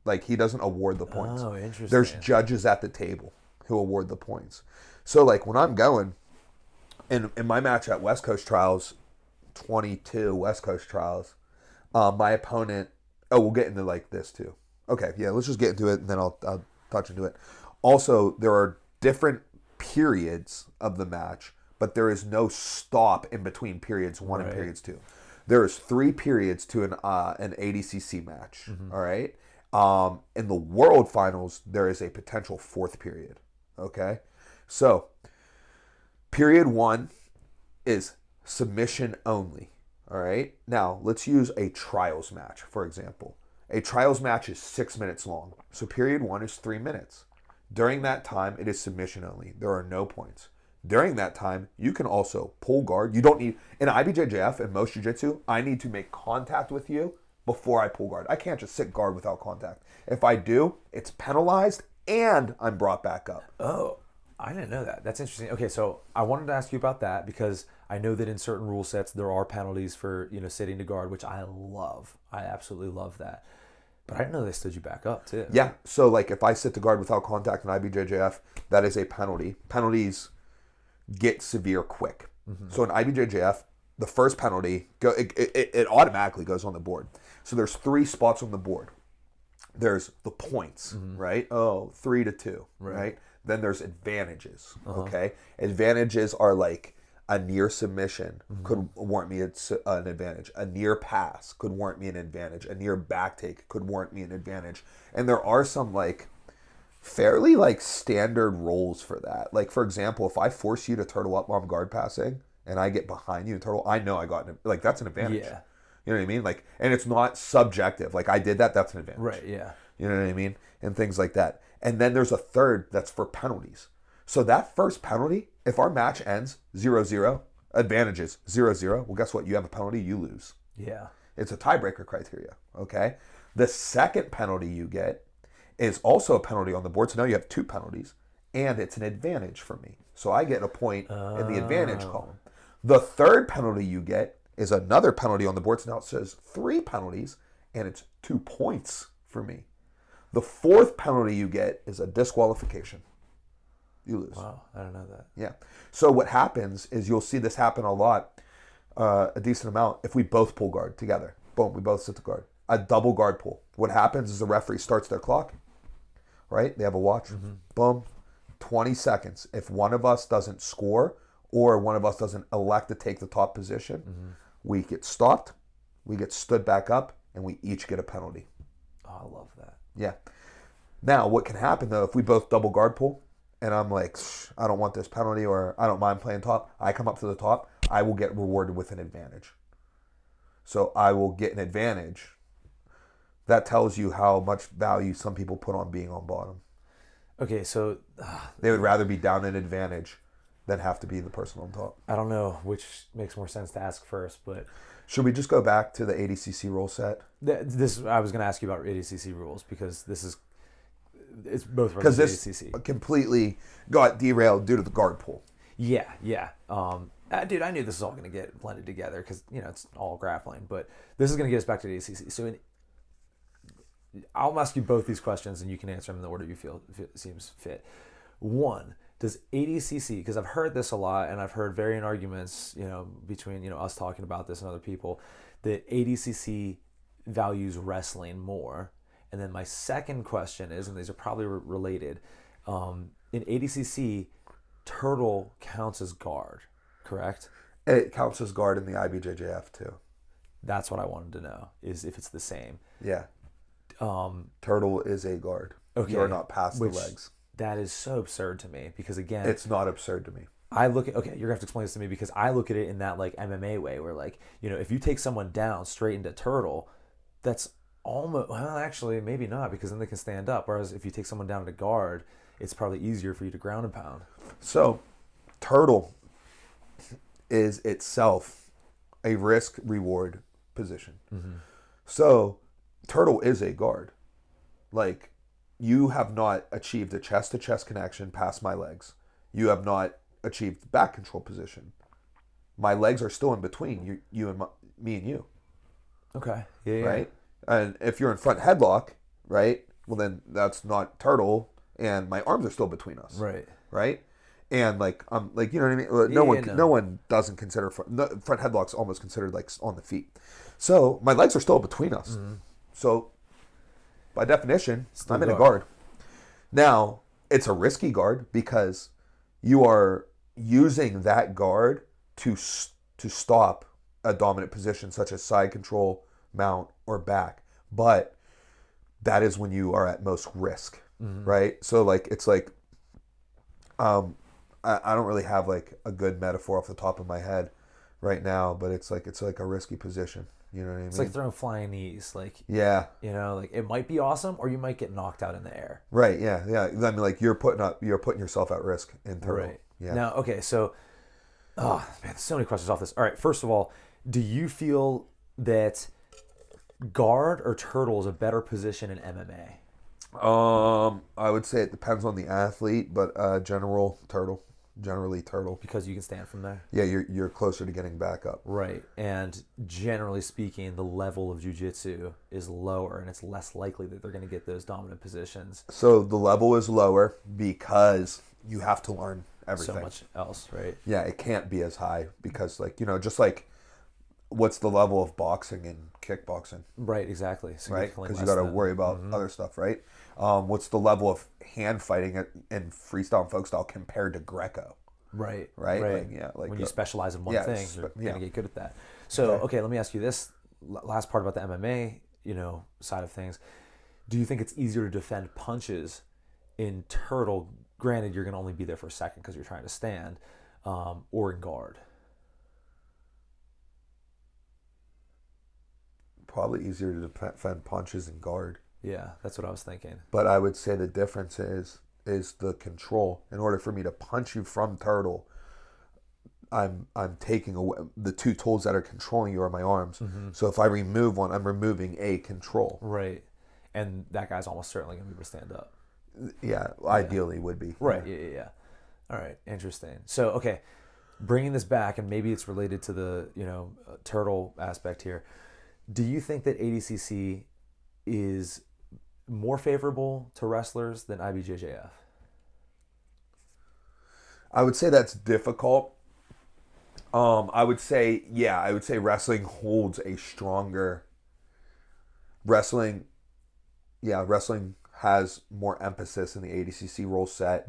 Like, he doesn't award the points. Oh, interesting. There's judges at the table who award the points. So, like, when I'm going, in my match at West Coast Trials, 22 West Coast Trials, my opponent, we'll get into, like, this, too. Okay, yeah, let's just get into it, and then I'll touch into it. Also, there are different periods of the match, but there is no stop in between periods 1 and periods 2. There is 3 periods to an ADCC match. Mm-hmm. All right. In the World Finals, there is a potential 4th period. Okay, so period 1 is submission only. All right. Now let's use a trials match, for example. A trials match is 6 minutes long, so period 1 is 3 minutes. During that time, it is submission only. There are no points. During that time, you can also pull guard. You don't need, in IBJJF and most jiu-jitsu, I need to make contact with you before I pull guard. I can't just sit guard without contact. If I do, it's penalized and I'm brought back up. Oh, I didn't know that. That's interesting. Okay, so I wanted to ask you about that because I know that in certain rule sets, there are penalties for, sitting to guard, which I love. I absolutely love that. But I didn't know they stood you back up, too. Yeah. So, like, if I sit to guard without contact in IBJJF, that is a penalty. Penalties get severe quick. Mm-hmm. So, in IBJJF, the first penalty, it automatically goes on the board. So, there's 3 spots on the board. There's the points, mm-hmm. right? 3-2, right? Then there's advantages, okay? Advantages are like a near submission could warrant me an advantage. A near pass could warrant me an advantage. A near back take could warrant me an advantage. And there are some like fairly like standard rules for that. Like for example, if I force you to turtle up while I'm guard passing and I get behind you and turtle, I know I got like that's an advantage. Yeah. You know what I mean? Like, and it's not subjective. Like I did that, that's an advantage. Right, yeah. You know what I mean? And things like that. And then there's a third that's for penalties. So that first penalty, if our match ends 0-0, advantages 0-0, well, guess what? You have a penalty, you lose. Yeah. It's a tiebreaker criteria, okay? The second penalty you get is also a penalty on the board. So now you have 2 penalties, and it's an advantage for me. So I get a point in the advantage column. The third penalty you get is another penalty on the board. So now it says 3 penalties, and it's 2 points for me. The fourth penalty you get is a disqualification. You lose. Wow, I don't know that. Yeah. So what happens is you'll see this happen a lot. a decent amount if we both pull guard together. Boom, we both sit to guard. A double guard pull. What happens is the referee starts their clock, right? They have a watch. Boom, 20 seconds. If one of us doesn't score or one of us doesn't elect to take the top position, we get stopped, we get stood back up, and we each get a penalty. Oh, I love that. Yeah. Now, what can happen though, if we both double guard pull, and I'm like, I don't want this penalty, or I don't mind playing top, I come up to the top, I will get rewarded with an advantage. So I will get an advantage. That tells you how much value some people put on being on bottom. Okay, so They would rather be down an advantage than have to be the person on top. I don't know which makes more sense to ask first, but Should we just go back to the ADCC rule set? this I was going to ask you about ADCC rules because it's both Because versus this ADCC. completely got derailed due to the guard pull. Yeah, yeah. Dude, I knew this was all going to get blended together because it's all grappling, but this is going to get us back to the ADCC. So I'll ask you both these questions, and you can answer them in the order you feel seems fit. One, does ADCC? Because I've heard this a lot, and I've heard varying arguments, between us talking about this and other people, that ADCC values wrestling more. And then my second question is, and these are probably related, in ADCC, turtle counts as guard, correct? It counts as guard in the IBJJF too. That's what I wanted to know, is if it's the same. Yeah. Turtle is a guard. Okay. You're not past the legs. That is so absurd to me because, again, It's not absurd to me. I look at, okay, you're gonna have to explain this to me because I look at it in that like MMA way where like, if you take someone down straight into turtle, that's almost, well, actually maybe not because then they can stand up. Whereas if you take someone down to guard, it's probably easier for you to ground and pound. So, turtle is itself a risk reward position. So, turtle is a guard. Like, you have not achieved a chest to chest connection past my legs. You have not achieved back control position. My legs are still in between you and me and you. Okay. Yeah. Right? And if you're in front headlock, right? Well, then that's not turtle, and my arms are still between us. Right. Right? And like I'm like, you know what I mean? No one doesn't consider front headlocks almost considered like on the feet. So my legs are still between us. So by definition, Still I'm in a guard. Now it's a risky guard because you are using that guard to stop a dominant position such as side control, mount, or back. But that is when you are at most risk, right? So like it's like, I don't really have like a good metaphor off the top of my head right now, but it's like a risky position. You know what I mean? It's like throwing flying knees. Like, yeah, like it might be awesome or you might get knocked out in the air. right. Yeah, yeah. I mean, like you're putting yourself at risk in turtle. Right. Yeah. Now, okay, so, oh man, so many questions off this. All right, first of all, do you feel that guard or turtle is a better position in MMA? I would say it depends on the athlete, but generally turtle. Because you can stand from there. Yeah, you're closer to getting back up. Right, and generally speaking, the level of jiu-jitsu is lower, and it's less likely that they're going to get those dominant positions. So the level is lower because you have to learn everything. So much else, right? Yeah, it can't be as high because, like, just like what's the level of boxing and kickboxing? Right, exactly. Right, because you got to worry about other stuff, right? What's the level of hand fighting and freestyle and folk style compared to Greco? Right. Like, yeah, like when you specialize in one thing, you're yeah. gonna get good at that. So, okay, let me ask you this last part about the MMA, side of things. Do you think it's easier to defend punches in turtle? Granted, you're gonna only be there for a second because you're trying to stand, or in guard. Probably easier to defend punches in guard. Yeah, that's what I was thinking. But I would say the difference is the control. In order for me to punch you from turtle, I'm taking away the two tools that are controlling you are my arms. So if I remove one, I'm removing a control. Right, and that guy's almost certainly gonna be able to stand up. Yeah, ideally would be. Right. Yeah. All right. Interesting. So, okay, bringing this back, and maybe it's related to the turtle aspect here. Do you think that ADCC is more favorable to wrestlers than IBJJF? I would say that's difficult. I would say, yeah, I would say wrestling holds a stronger wrestling. Yeah, wrestling has more emphasis in the ADCC rule set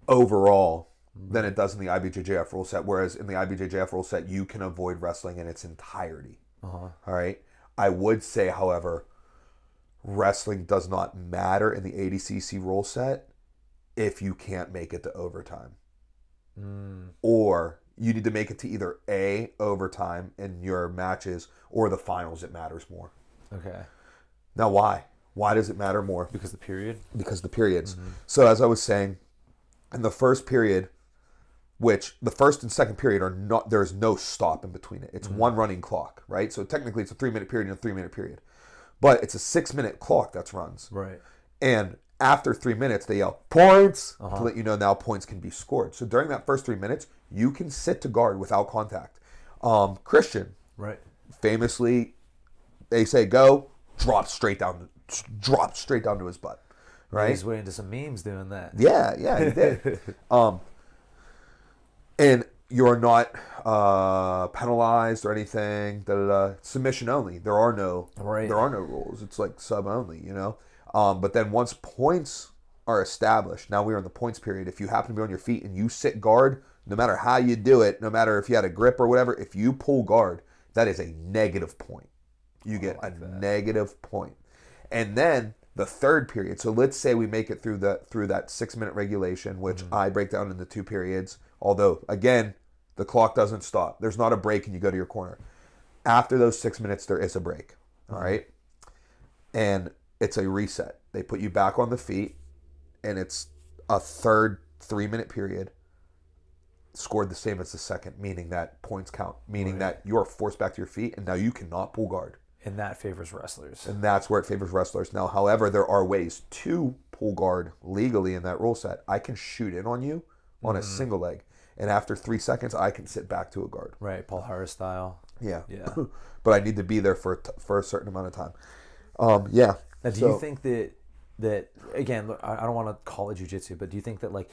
overall than it does in the IBJJF rule set. Whereas in the IBJJF rule set, you can avoid wrestling in its entirety. Uh-huh. All right. I would say, however, wrestling does not matter in the ADCC rule set if you can't make it to overtime. Or you need to make it to either A, overtime in your matches, or the finals. It matters more. Okay. Now, why? Why does it matter more? Because the period? Because the periods. So, as I was saying, in the first period, which the first and second period are not, there's no stop in between it. It's one running clock, right? So, technically, it's a 3-minute period and a 3-minute period. But it's a 6-minute clock that runs. Right. And after 3 minutes, they yell, points, to let you know now points can be scored. So, during that first 3 minutes, you can sit to guard without contact. Christian, Right. famously, they say go, drop straight down to his butt, right? He's way into some memes doing that. Yeah, he did. And you're not penalized or anything. Submission only. There are no rules. It's like sub only, you know. But then once points are established, now we're in the points period. If you happen to be on your feet and you sit guard, no matter how you do it, no matter if you had a grip or whatever, if you pull guard, that is a negative point. You get a negative point. And then the third period. So let's say we make it through that 6-minute regulation, which I break down into 2 periods. Although, again, the clock doesn't stop. There's not a break and you go to your corner. After those 6 minutes, there is a break. All right? And it's a reset. They put you back on the feet, and it's a third 3-minute period scored the same as the second, meaning that points count, meaning that you're forced back to your feet, and now you cannot pull guard. And that favors wrestlers. And that's where it favors wrestlers. Now, however, there are ways to pull guard legally in that rule set. I can shoot in on you on a single leg, and after 3 seconds, I can sit back to a guard. Right, Paul Harris style. Yeah. Yeah. But I need to be there for a certain amount of time. Yeah. Now, do you think that again, look, I don't want to call it jujitsu, but do you think that like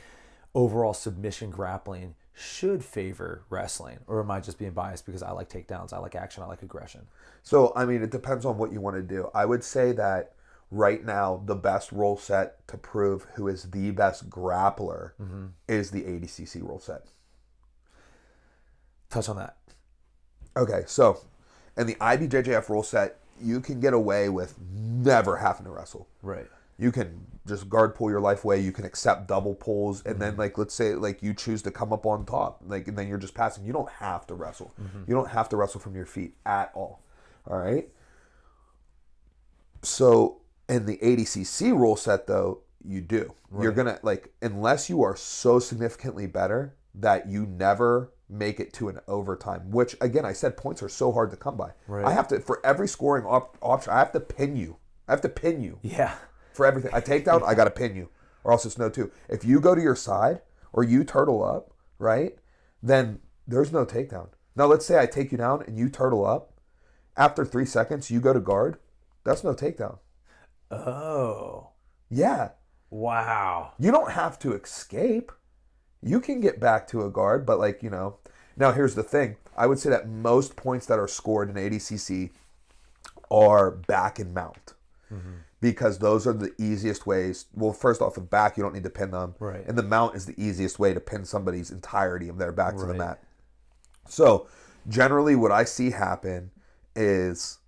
overall submission grappling should favor wrestling, or am I just being biased because I like takedowns, I like action, I like aggression? So, I mean, it depends on what you want to do. I would say that right now, the best rule set to prove who is the best grappler is the ADCC rule set. Touch on that. Okay, so in the IBJJF rule set, you can get away with never having to wrestle. Right. You can just guard pull your life away. You can accept double pulls, and then like let's say like you choose to come up on top, like and then you're just passing. You don't have to wrestle. You don't have to wrestle from your feet at all. All right. So in the ADCC rule set, though, you do. Right. You're gonna like unless you are so significantly better that you never make it to an overtime. Which again, I said points are so hard to come by. Right. I have to for every scoring option. I have to pin you. Yeah. For everything. I take down, I got to pin you. Or else it's no 2. If you go to your side or you turtle up, right, then there's no takedown. Now, let's say I take you down and you turtle up. After 3 seconds, you go to guard. That's no takedown. Oh. Yeah. Wow. You don't have to escape. You can get back to a guard, but like, you know. Now, here's the thing. I would say that most points that are scored in ADCC are back and mount. Because those are the easiest ways. Well, first off, with back, you don't need to pin them. Right. And the mount is the easiest way to pin somebody's entirety of their back to the mat. So, generally, what I see happen is,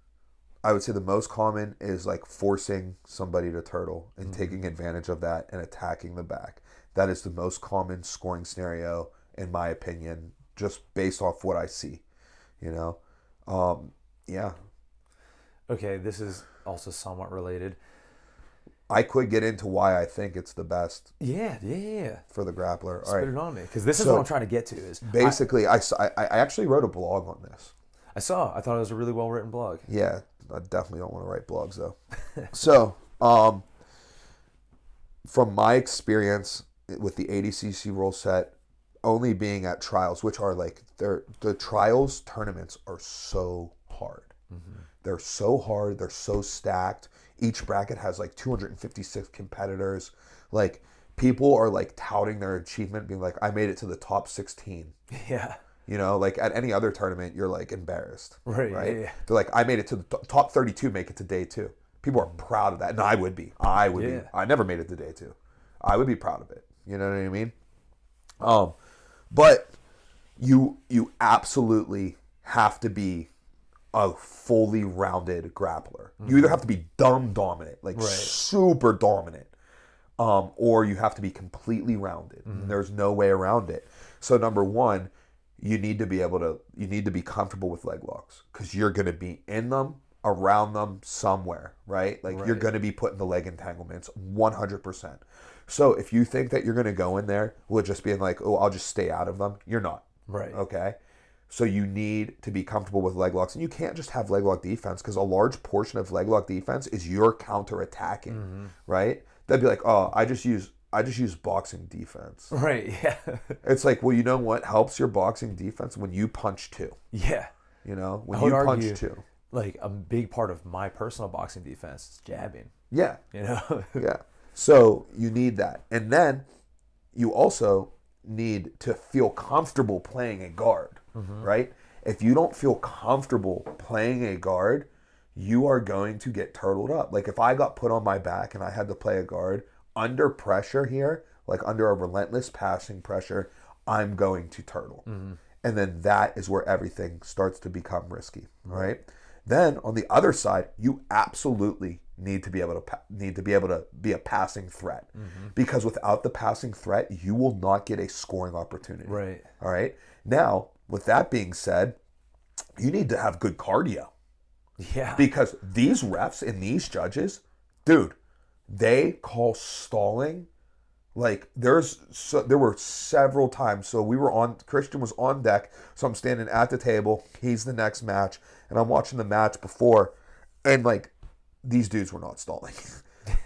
I would say the most common is like forcing somebody to turtle and taking advantage of that and attacking the back. That is the most common scoring scenario, in my opinion, just based off what I see. You know? Yeah. Okay, this is also somewhat related. I could get into why I think it's the best. Yeah. For the grappler. All Spit right. it on me, because this is what I'm trying to get to. Is basically, I actually wrote a blog on this. I thought it was a really well written blog. Yeah, I definitely don't want to write blogs though. So, from my experience with the ADCC rule set, only being at trials, which are like the trials tournaments are so hard. They're so hard. They're so stacked. Each bracket has like 256 competitors. Like people are like touting their achievement, being like, "I made it to the top 16." Yeah. You know, like at any other tournament, you're like embarrassed, Right. right? Yeah. They're like, I made it to the top 32, make it to day two. People are proud of that, and I would be. I would be. Yeah. I never made it to day two. I would be proud of it. You know what I mean? But you absolutely have to be a fully rounded grappler. You either have to be dumb dominant, like Right. super dominant, or you have to be completely rounded. There's no way around it. So number one, you need to be comfortable with leg locks because you're going to be in them, around them, somewhere, right? Like you're going to be put in the leg entanglements 100%. So if you think that you're going to go in there with just being like, oh, I'll just stay out of them, you're not. Right. Okay. So you need to be comfortable with leg locks, and you can't just have leg lock defense because a large portion of leg lock defense is your counter attacking, right? They'd be like, oh, I just use boxing defense. Right. Yeah. It's like, well, you know what helps your boxing defense when you punch two. Yeah. You know, when I would you argue, punch two. like a big part of my personal boxing defense is jabbing. Yeah. You know. Yeah. So you need that, and then you also need to feel comfortable playing a guard, right? If you don't feel comfortable playing a guard, you are going to get turtled up. Like if I got put on my back and I had to play a guard under pressure here, like under a relentless passing pressure, I'm going to turtle. And then that is where everything starts to become risky, right? Then on the other side, you absolutely need to be able to be a passing threat, because without the passing threat, you will not get a scoring opportunity. Right. All right. Now, with that being said, you need to have good cardio, Yeah. because these refs and these judges, dude, they call stalling. Like there were several times. So Christian was on deck. So I'm standing at the table. He's the next match, and I'm watching the match before, and like these dudes were not stalling.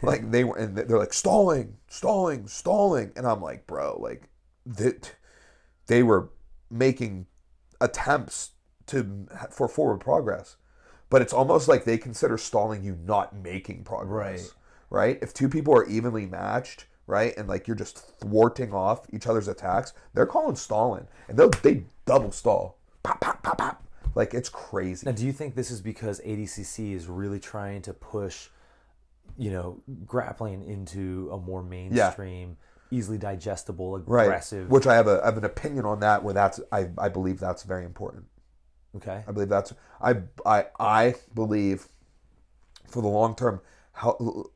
Like they were, and they're like stalling, and I'm like, bro, like they were making attempts for forward progress, but it's almost like they consider stalling you not making progress. Right? If two people are evenly matched, right, and like you're just thwarting off each other's attacks, they're calling stalling, and they double stall, pop, pop, pop, pop. Like it's crazy. Now, do you think this is because ADCC is really trying to push, grappling into a more mainstream, easily digestible, aggressive? Right. Which I have an opinion on that. Where I believe that's very important. Okay. I believe that's I believe for the long term.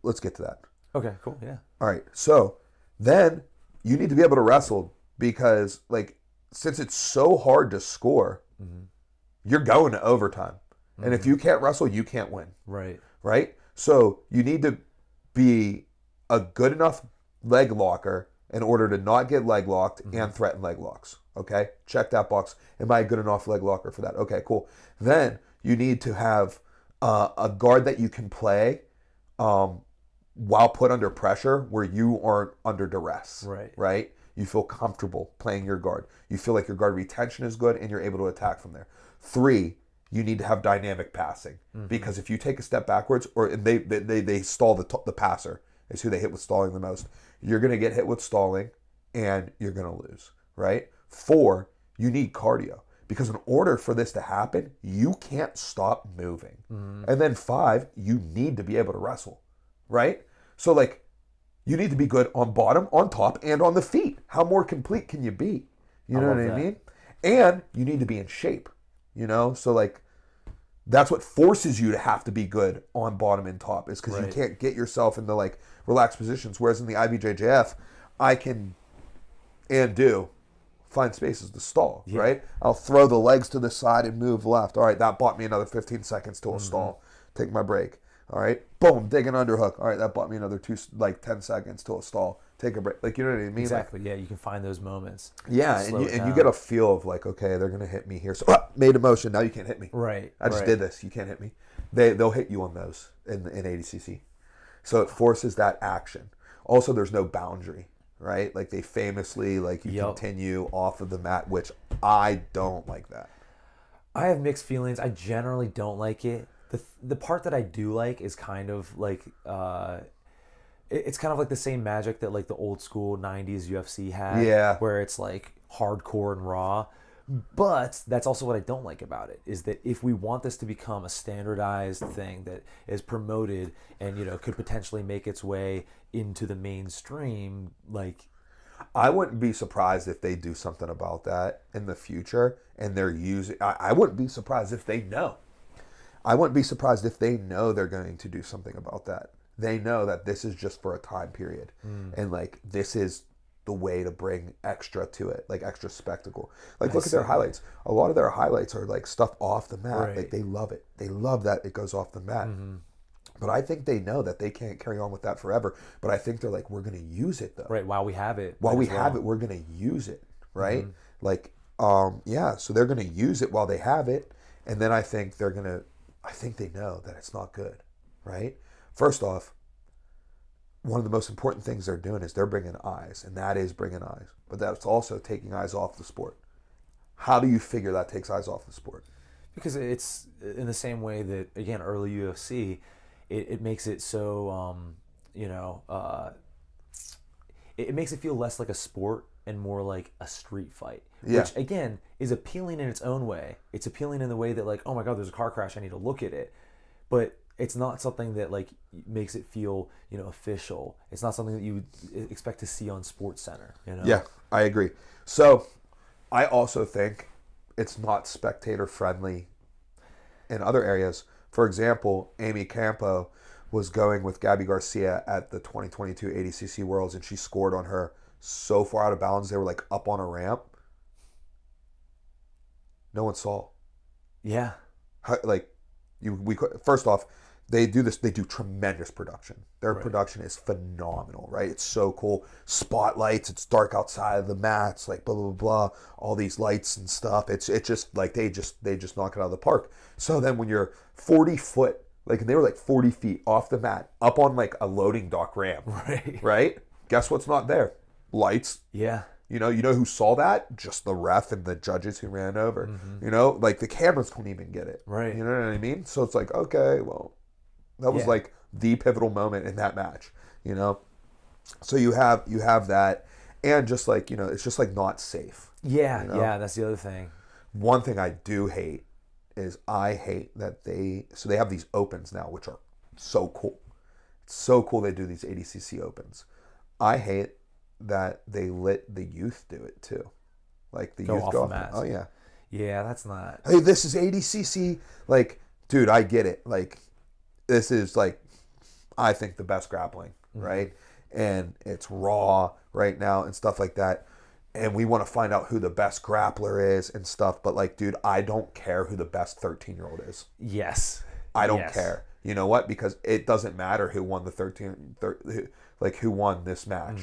Let's get to that. Okay. Cool. Yeah. All right. So then you need to be able to wrestle, because like since it's so hard to score, you're going to overtime. And if you can't wrestle, you can't win. Right. Right? So you need to be a good enough leg locker in order to not get leg locked and threaten leg locks. Okay? Check that box. Am I a good enough leg locker for that? Okay, cool. Then you need to have a guard that you can play while put under pressure, where you aren't under duress. Right. Right? You feel comfortable playing your guard. You feel like your guard retention is good and you're able to attack from there. 3, you need to have dynamic passing, because if you take a step backwards, and they stall the passer is who they hit with stalling the most, you're going to get hit with stalling and you're going to lose, right? 4, you need cardio, because in order for this to happen, you can't stop moving. And then 5, you need to be able to wrestle, right? So like you need to be good on bottom, on top, and on the feet. How more complete can you be? You know what I mean? And you need to be in shape. So like that's what forces you to have to be good on bottom and top, is because you can't get yourself into like relaxed positions. Whereas in the IBJJF, I can and do find spaces to stall, right? I'll throw the legs to the side and move left. All right, that bought me another 15 seconds to a stall. Take my break. All right, boom, dig an underhook. All right, that bought me another 10 seconds to a stall. Take a break. Like, you know what I mean? Exactly. Yeah, you can find those moments. Yeah, and you get a feel of like, okay, they're gonna hit me here. So made a motion. Now you can't hit me. Right. I just did this. You can't hit me. They'll hit you on those in ADCC. So it forces that action. Also, there's no boundary, right? Like they famously like you continue off of the mat, which I don't like that. I have mixed feelings. I generally don't like it. The part that I do like is kind of like it's kind of like the same magic that like the old school 90s UFC had, Yeah, where it's like hardcore and raw. But that's also what I don't like about it, is that if we want this to become a standardized thing that is promoted and, could potentially make its way into the mainstream, like, I wouldn't be surprised if they do something about that in the future, and they're using. I wouldn't be surprised if they know. I wouldn't be surprised if they know they're going to do something about that. They know that this is just for a time period, and like this is the way to bring extra to it, like extra spectacle. Like look at their highlights. A lot of their highlights are like stuff off the mat. Right. Like they love it. They love that it goes off the mat. But I think they know that they can't carry on with that forever. But I think they're like, we're going to use it though. right, while we have it. While might we as well. have it, we're going to use it, right? Like, yeah. So they're going to use it while they have it, and then I think they're going to. I think they know that it's not good, right? First off, one of the most important things they're doing is they're bringing eyes, and that is bringing eyes. But that's also taking eyes off the sport. How do you figure that takes eyes off the sport? Because it's in the same way that, again, early UFC, it makes it so, it makes it feel less like a sport and more like a street fight. Yeah. Which, again, is appealing in its own way. It's appealing in the way that, like, oh my God, there's a car crash, I need to look at it. But it's not something that, like, makes it feel, official. It's not something that you would expect to see on Sports Center, Yeah, I agree. So I also think it's not spectator friendly in other areas. For example, Amy Campo was going with Gabby Garcia at the 2022 ADCC Worlds, and she scored on her so far out of bounds. They were like up on a ramp. No one saw. Yeah. First off, they do this. They do tremendous production. Their production is phenomenal, right? It's so cool. Spotlights. It's dark outside of the mats. Like blah blah blah. All these lights and stuff. It's just like they just knock it out of the park. So then when you're 40 foot, like they were like 40 feet off the mat, up on like a loading dock ramp, Right. right? Guess what's not there? Lights. Yeah. You know who saw that? Just the ref and the judges who ran over. Like the cameras couldn't even get it. Right. You know what I mean? So it's like, okay, well, that was like the pivotal moment in that match. So you have that, and just like it's just like not safe. Yeah. Yeah. That's the other thing. One thing I do hate is I hate that they have these opens now, which are so cool. It's so cool they do these ADCC opens. I hate that they let the youth do it too. Like the youth go off the mat. Oh yeah. Yeah, that's not. Hey, this is ADCC. Like, dude, I get it. Like, this is like, I think the best grappling, right? And it's raw right now and stuff like that. And we want to find out who the best grappler is and stuff. But like, dude, I don't care who the best 13-year-old is. Yes. I don't care. You know what? Because it doesn't matter who won who won this match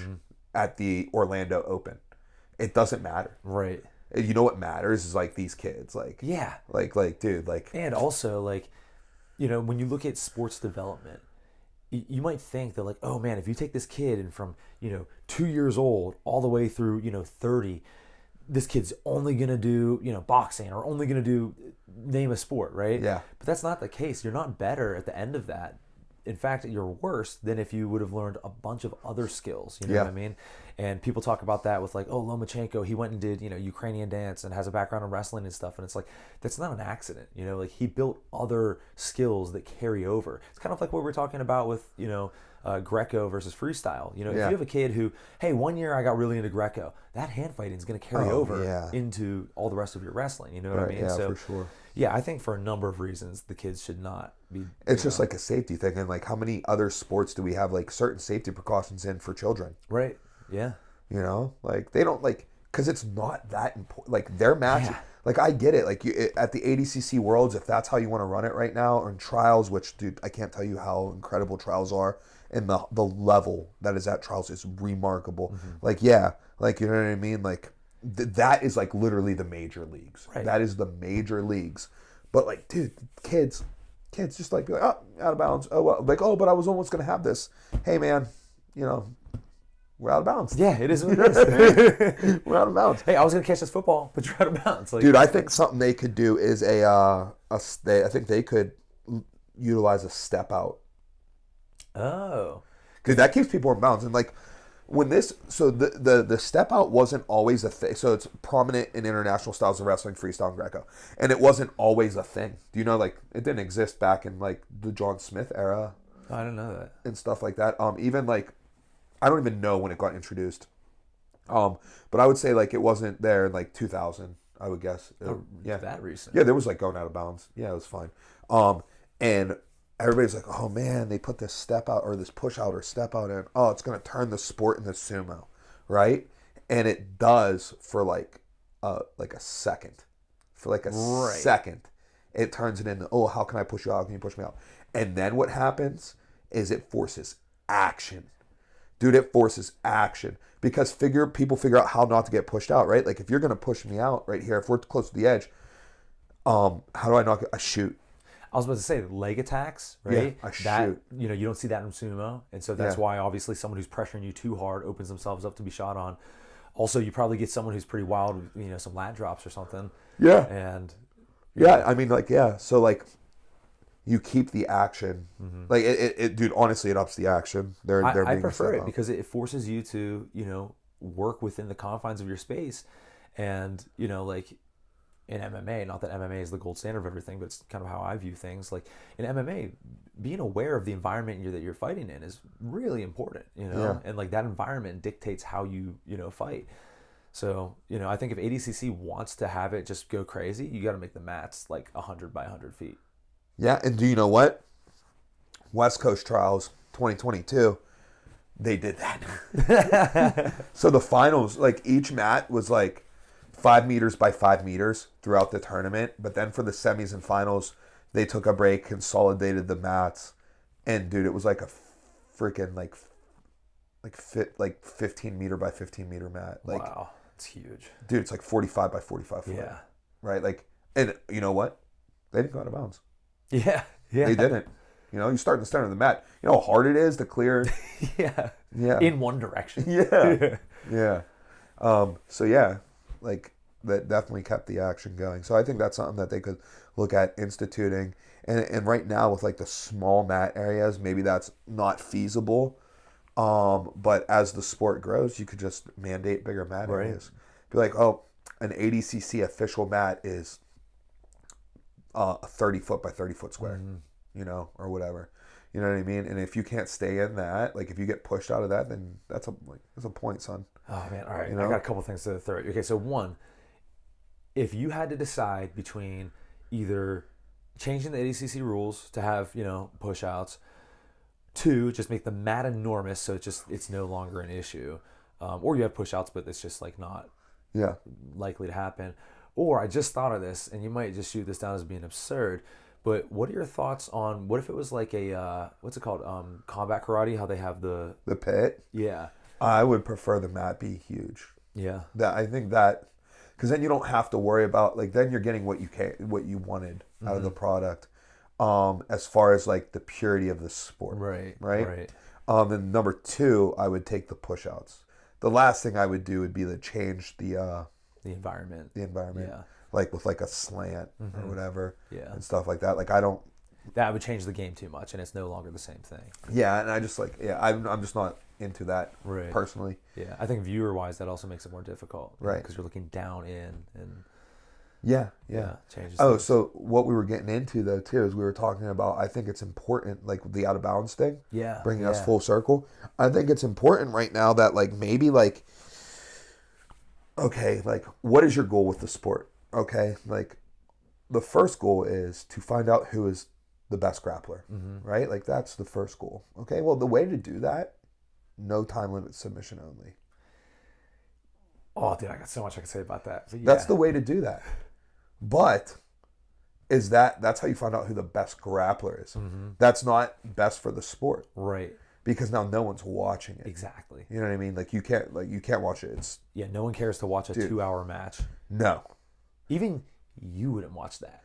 at the Orlando Open. It doesn't matter. Right. You know what matters is like these kids. Like, yeah. Like, dude, like. And also, like, when you look at sports development, you might think that, like, oh man, if you take this kid and from 2 years old all the way through 30, this kid's only gonna do boxing or only gonna do name a sport, right? Yeah. But that's not the case. You're not better at the end of that. In fact, you're worse than if you would have learned a bunch of other skills. You know what I mean? And people talk about that with like, oh, Lomachenko, he went and did Ukrainian dance and has a background in wrestling and stuff. And it's like, that's not an accident. Like he built other skills that carry over. It's kind of like what we're talking about with Greco versus freestyle. If you have a kid who, hey, 1 year I got really into Greco, that hand fighting is going to carry over into all the rest of your wrestling. You know what I mean? Yeah, so, for sure. Yeah, I think for a number of reasons, the kids should not be. It's just like a safety thing. And like, how many other sports do we have like certain safety precautions in for children? Right. Yeah. Like they don't like, because it's not that important. Like their match, like I get it. Like at the ADCC Worlds, if that's how you want to run it right now, or in trials, which dude, I can't tell you how incredible trials are, and the level that is at trials is remarkable. Like like you know what I mean. Like that is like literally the major leagues. Right. That is the major leagues. But like, dude, kids just like be like, oh, out of bounds. Oh well, like, oh, but I was almost gonna have this. Hey man, we're out of bounds. Yeah, it is what it is. We're out of bounds. Hey, I was gonna catch this football, but you're out of bounds. Like, dude, I think something they could do is I think they could utilize a step out. Oh, Dude, that keeps people in bounds. And like, when this so the step out wasn't always a thing. So it's prominent in international styles of wrestling, freestyle and Greco, and it wasn't always a thing. Do you know, like, it didn't exist back in like the John Smith era I didn't know that. and stuff like that. Even like I don't even know when it got introduced. But I would say like it wasn't there in like 2000. I would guess. Yeah, That recent. yeah, there was like going out of bounds. Yeah, it was fine. And everybody's like, oh man, they put this step out or this push out or step out in. Oh, it's gonna turn the sport into sumo, right? And it does for like a second. For like a Right. second, it turns it into, oh, how can I push you out? How can you push me out? And then what happens is it forces action. Dude, it forces action because people figure out how not to get pushed out, right? Like if you're gonna push me out right here, if we're close to the edge, how do I not get? I shoot. I was about to say leg attacks, right? Yeah, I that shoot. you know you don't see that in sumo, and so that's Yeah. why obviously someone who's pressuring you too hard opens themselves up to be shot on. Also, you probably get someone who's pretty wild, some lat drops or something, Yeah. and Yeah. I mean, like, yeah. So like, you keep the action. Like it, dude. Honestly, it ups the action. They're I being prefer set it up. because it forces you to work within the confines of your space, and like in MMA, not that MMA is the gold standard of everything, but it's kind of how I view things. Like in MMA, being aware of the environment that you're fighting in is really important, Yeah. and like that environment dictates how you fight. So I think if ADCC wants to have it just go crazy, you got to make the mats like 100 by 100 feet. Yeah. And do you know what? West Coast Trials 2022, they did that. So the finals, like each mat was like 5 meters by 5 meters throughout the tournament. But then for the semis and finals, they took a break, consolidated the mats, and dude, it was like a freaking like 15 meter by 15 meter mat. Like, Wow, it's huge. dude, it's like 45 by 45 foot. Yeah, Right. Like, and you know what? They didn't go out of bounds. yeah, yeah. They didn't. You start in the center of the mat. You know how hard it is to clear. Yeah, Yeah. in one direction. Yeah. Yeah. So yeah, like that definitely kept the action going. So I think that's something that they could look at instituting. And right now with like the small mat areas, maybe that's not feasible. But as the sport grows, you could just mandate bigger mat Right. areas. Be like, oh, an ADCC official mat is a 30 foot by 30 foot square, or whatever. You know what I mean? And if you can't stay in that, like if you get pushed out of that, then that's a point, son. Oh man, all right. You know? I got a couple things to throw at you. Okay, so one, if you had to decide between either changing the ADCC rules to have push outs, two, just make the mat enormous so it's no longer an issue, or you have push outs but it's just like not Yeah. likely to happen. Or I just thought of this, and you might just shoot this down as being absurd, but what are your thoughts on what if it was like a what's it called, combat karate? How they have the The pit. yeah I would prefer the mat be huge. yeah I think that because then you don't have to worry about like then you're getting what you wanted out of the product. As far as like the purity of the sport. right. Right. And number two, I would take the push outs. The last thing I would do would be to change the environment. environment. Yeah. Like with like a slant or whatever. Yeah. And stuff like that. Like I don't. That would change the game too much, and it's no longer the same thing. Yeah, and I just I'm just not into that Right. personally. Yeah, I think viewer wise, that also makes it more difficult, Right. Because you're looking down in, and Yeah. changes. Oh, things. so what we were getting into though too is we were talking about. I think it's important, like the out of bounds thing. yeah, Bringing us yeah. full circle. I think it's important right now that like maybe like, okay, like what is your goal with the sport? Okay, like the first goal is to find out who is the best grappler, right? Like that's the first goal. Okay, well the way to do that, no time limit submission only. Oh, dude, I got so much I can say about that. So, yeah. That's the way to do that. But that's how you find out who the best grappler is. That's not best for the sport right. because now no one's watching it. Exactly. You know what I mean? Like you can't watch it. It's Yeah, no one cares to watch a 2-hour match. no. Even you wouldn't watch that.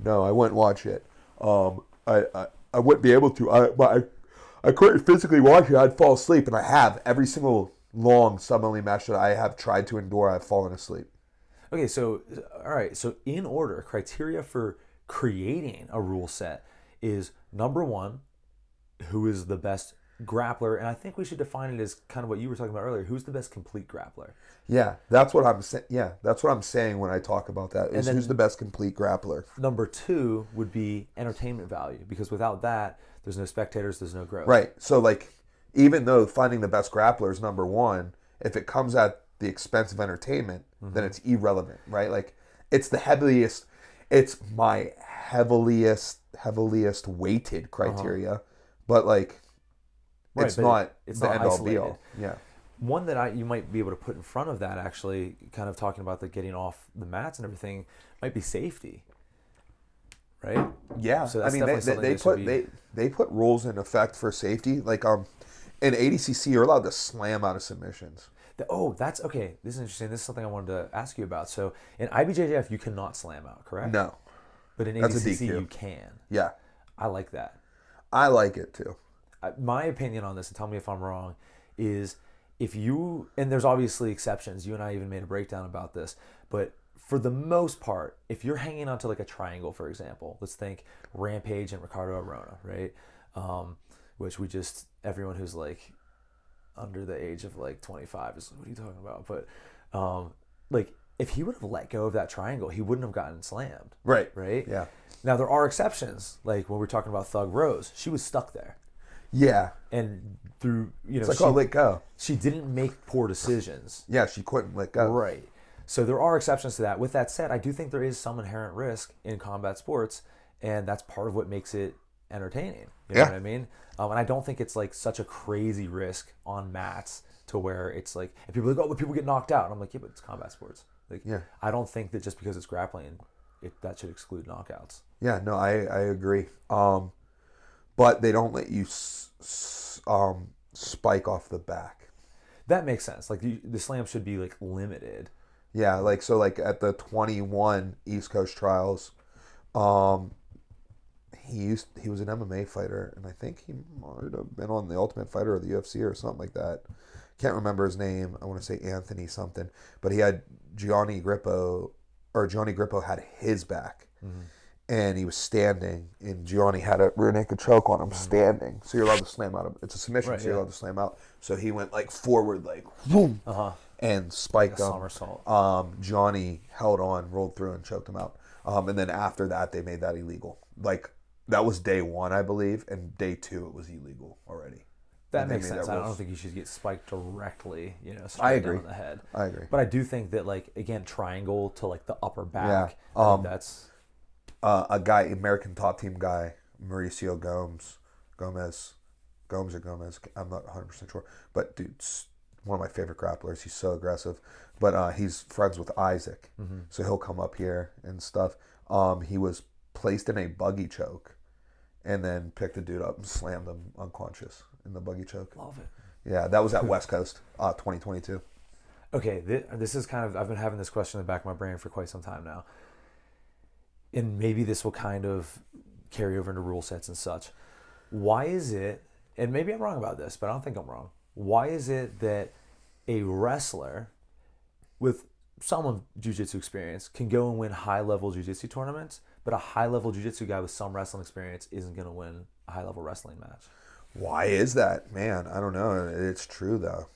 No, I wouldn't watch it. I wouldn't be able to. But I couldn't physically watch it. I'd fall asleep, and I have every single long sub-only match that I have tried to endure. I've fallen asleep. Okay, so all right, so in order, criteria for creating a rule set is number one, who is the best grappler, and I think we should define it as kind of what you were talking about earlier. Who's the best complete grappler? Yeah, that's what I'm saying. Yeah, that's what I'm saying when I talk about that. And Is who's then the best complete grappler? number two would be entertainment value, because without that, there's no spectators, there's no growth. Right. So like, even though finding the best grappler is number one, if it comes at the expense of entertainment, then it's irrelevant, right? Like, it's the heaviest. It's my heaviest weighted criteria, but like, Right, it's but not it's the not end all be isolated. all. Yeah. One that you might be able to put in front of that, actually, kind of talking about the getting off the mats and everything, might be safety, right? Yeah, So I that's mean definitely something that should be- they put rules in effect for safety. Like in ADCC, you're allowed to slam out of submissions. Oh, that's okay. This is interesting. This is something I wanted to ask you about. So in IBJJF, you cannot slam out, correct? No, But in that's a ADCC, DQ. you can. Yeah, I like that. I like it too. My opinion on this, and tell me if I'm wrong, is if you, and there's obviously exceptions, you and I even made a breakdown about this, but for the most part, if you're hanging onto like a triangle, for example, let's think Rampage and Ricardo Arona, right? Which everyone who's like under the age of like 25 is, what are you talking about? But like, if he would have let go of that triangle, he wouldn't have gotten slammed. Right. Right? Yeah. Now, there are exceptions, like when we're talking about Thug Rose, she was stuck there. Yeah. And through, It's like, let go. she didn't make poor decisions. Yeah, she couldn't let go. Right. So there are exceptions to that. With that said, I do think there is some inherent risk in combat sports, and that's part of what makes it entertaining. You know Yeah. what I mean? And I don't think it's like such a crazy risk on mats to where it's like, and people are like, oh, but people get knocked out. And I'm like, yeah, but it's combat sports. Like, Yeah. I don't think that just because it's grappling, that should exclude knockouts. Yeah, no, I agree. But they don't let you spike off the back. That makes sense. Like the slam should be like limited. Yeah, like so, like at the 21 East Coast trials, he was an MMA fighter, and I think he might have been on the Ultimate Fighter or the UFC or something like that. Can't remember his name. I want to say Anthony something, but he had Johnny Grippo had his back. Mm-hmm. And he was standing, and Gianni had a rear naked choke on him standing. So you're allowed to slam out. It's a submission, right, so you're allowed to slam out. So he went like forward, like boom, and spiked like him. Somersault. Gianni held on, rolled through, and choked him out. And then after that, they made that illegal. Like that was day one, I believe, and day two it was illegal already. That makes sense. I don't think you should get spiked directly, straight I agree. down the head. I agree. But I do think that, like, again, triangle to like the upper back. Yeah. I think that's. A guy, American top team guy, Mauricio Gomez, I'm not 100% sure. But dude's one of my favorite grapplers. He's so aggressive. But he's friends with Isaac. Mm-hmm. So he'll come up here and stuff. He was placed in a buggy choke and then picked the dude up and slammed him unconscious in the buggy choke. Love it. Yeah, that was at West Coast, 2022. Okay, this is kind of, I've been having this question in the back of my brain for quite some time now. And maybe this will kind of carry over into rule sets and such. Why is it, and maybe I'm wrong about this, but I don't think I'm wrong. Why is it that a wrestler with some of jiu-jitsu experience can go and win high-level jiu-jitsu tournaments, but a high-level jiu-jitsu guy with some wrestling experience isn't going to win a high-level wrestling match? Why is that? Man, I don't know. It's true, though.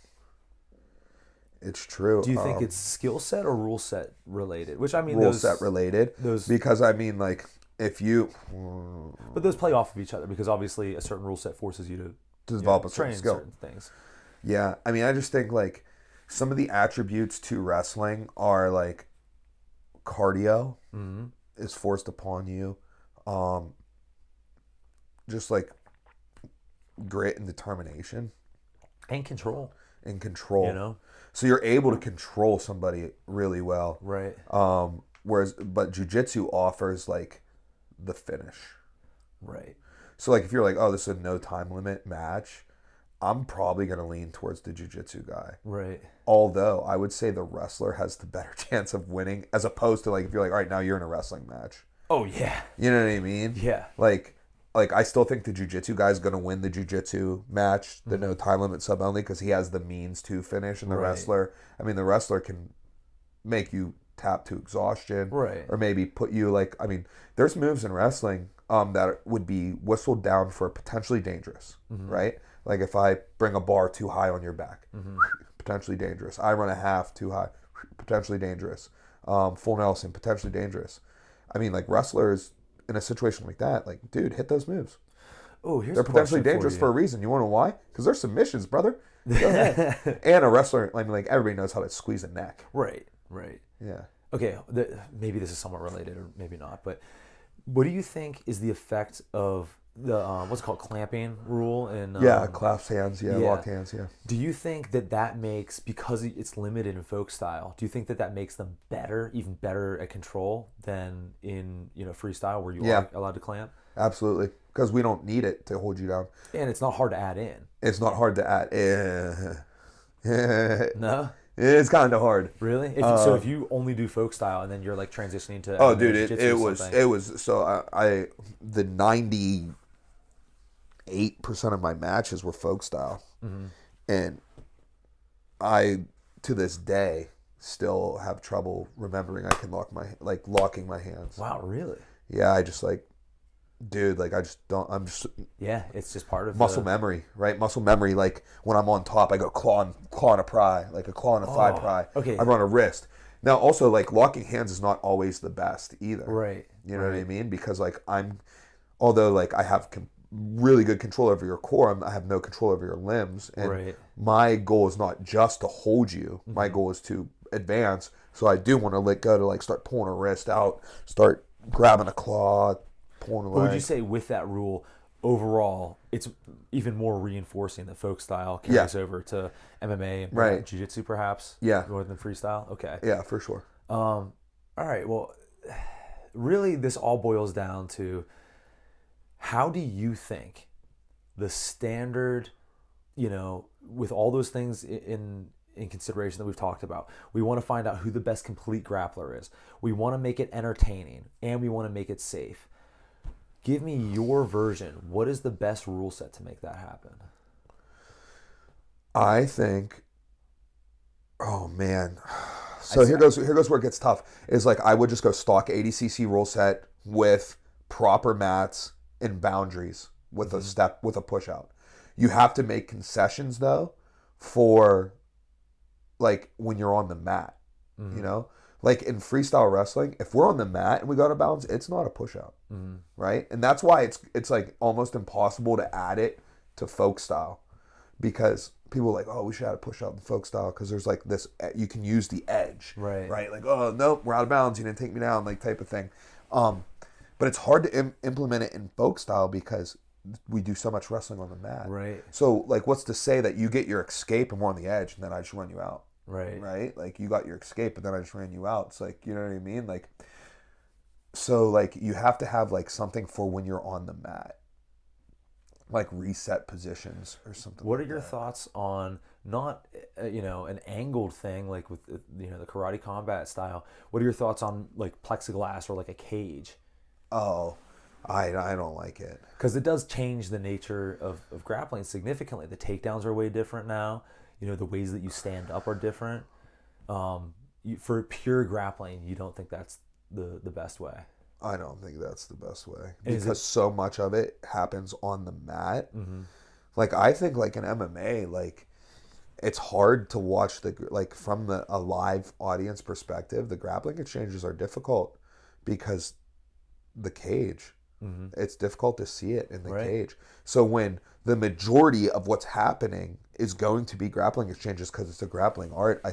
It's true. Do you think it's skill set or rule set related? Which, I mean, rule set related. Because, I mean, like, if you... But those play off of each other because, obviously, a certain rule set forces you to develop a certain skill. Certain things. Yeah. I mean, I just think, like, some of the attributes to wrestling are, like, cardio is forced upon you. Just, like, grit and determination. And control. So you're able to control somebody really well. Right. But jiu-jitsu offers like the finish. Right. So like if you're like, oh, this is a no time limit match, I'm probably going to lean towards the jiu-jitsu guy. Right. Although I would say the wrestler has the better chance of winning as opposed to like if you're like, all right, now you're in a wrestling match. Oh yeah. You know what I mean? Yeah. Like I still think the jiu-jitsu guy is going to win the jiu-jitsu match, the no time limit sub only, because he has the means to finish. And the wrestler, I mean, the wrestler can make you tap to exhaustion, right? Or maybe put you like, I mean, there's moves in wrestling that would be whistled down for potentially dangerous, right? Like if I bring a bar too high on your back, potentially dangerous. I run a half too high, potentially dangerous. Full Nelson, potentially dangerous. I mean, like wrestlers in a situation like that, like, dude, hit those moves. Oh, here's They're a potentially question for dangerous for you. a reason. You want to know why? Because they're submissions, brother. Go ahead. And a wrestler, I mean, like everybody knows how to squeeze a neck. Right, right. Yeah. Okay, maybe this is somewhat related or maybe not, but what do you think is the effect of the what's it called, clamping rule and Yeah, clasped hands, yeah, yeah. locked hands, yeah. Do you think that that makes, because it's limited in folk style, do you think that that makes them better, even better at control than in, freestyle where you Yeah. are allowed to clamp? Absolutely. Because we don't need it to hold you down. And it's not hard to add in. It's not hard to add. No? It's kind of hard. Really? So if you only do folk style and then you're like transitioning to Oh, MMA dude, jiu-jitsu or something. it was so the 98% of my matches were folk style, and I to this day still have trouble remembering I can locking my hands. Wow, really? Yeah, I just like, dude, like I just don't. I'm just Yeah, it's just part of muscle memory, right? Muscle memory. Like when I'm on top, I go claw on a pry, like a claw on a thigh pry. okay. I run a wrist. Now, also like locking hands is not always the best either. Right. You know what I mean? Because like although like I have really good control over your core, I have no control over your limbs. And my goal is not just to hold you. My goal is to advance. So I do want to let go to like start pulling a wrist out, start grabbing a claw, pulling a leg. But would you say with that rule, overall, it's even more reinforcing that folk style carries over to MMA and jiu-jitsu perhaps? Yeah. More than freestyle? Okay. Yeah, for sure. All right. Well, really, this all boils down to, how do you think the standard, with all those things in consideration that we've talked about, we want to find out who the best complete grappler is. We want to make it entertaining and we want to make it safe. Give me your version. What is the best rule set to make that happen? I think, oh man. So here goes where it gets tough. Is like I would just go stock 80cc rule set with proper mats and boundaries with a push out. You have to make concessions though for like when you're on the mat, like in freestyle wrestling, if we're on the mat and we go to bounds, it's not a push out, right? And that's why it's like almost impossible to add it to folk style, because people are like, oh, we should add a push out in folk style because there's like this, you can use the edge, right? Like, oh nope, we're out of bounds, you didn't take me down, like type of thing. But it's hard to implement it in folk style because we do so much wrestling on the mat. Right. So like, what's to say that you get your escape and we're on the edge and then I just run you out? Right. Like you got your escape, but then I just ran you out. It's like, you know what I mean? Like, so like you have to have like something for when you're on the mat, like reset positions or something. What are your thoughts on not, an angled thing like with, the karate combat style? What are your thoughts on like plexiglass or like a cage? Oh, I don't like it. Because it does change the nature of grappling significantly. The takedowns are way different now. The ways that you stand up are different. For pure grappling, you don't think that's the best way? I don't think that's the best way because so much of it happens on the mat. Like I think like in MMA, like it's hard to watch from a live audience perspective. The grappling exchanges are difficult because the cage. It's difficult to see it in the cage. So when the majority of what's happening is going to be grappling exchanges because it's a grappling art, I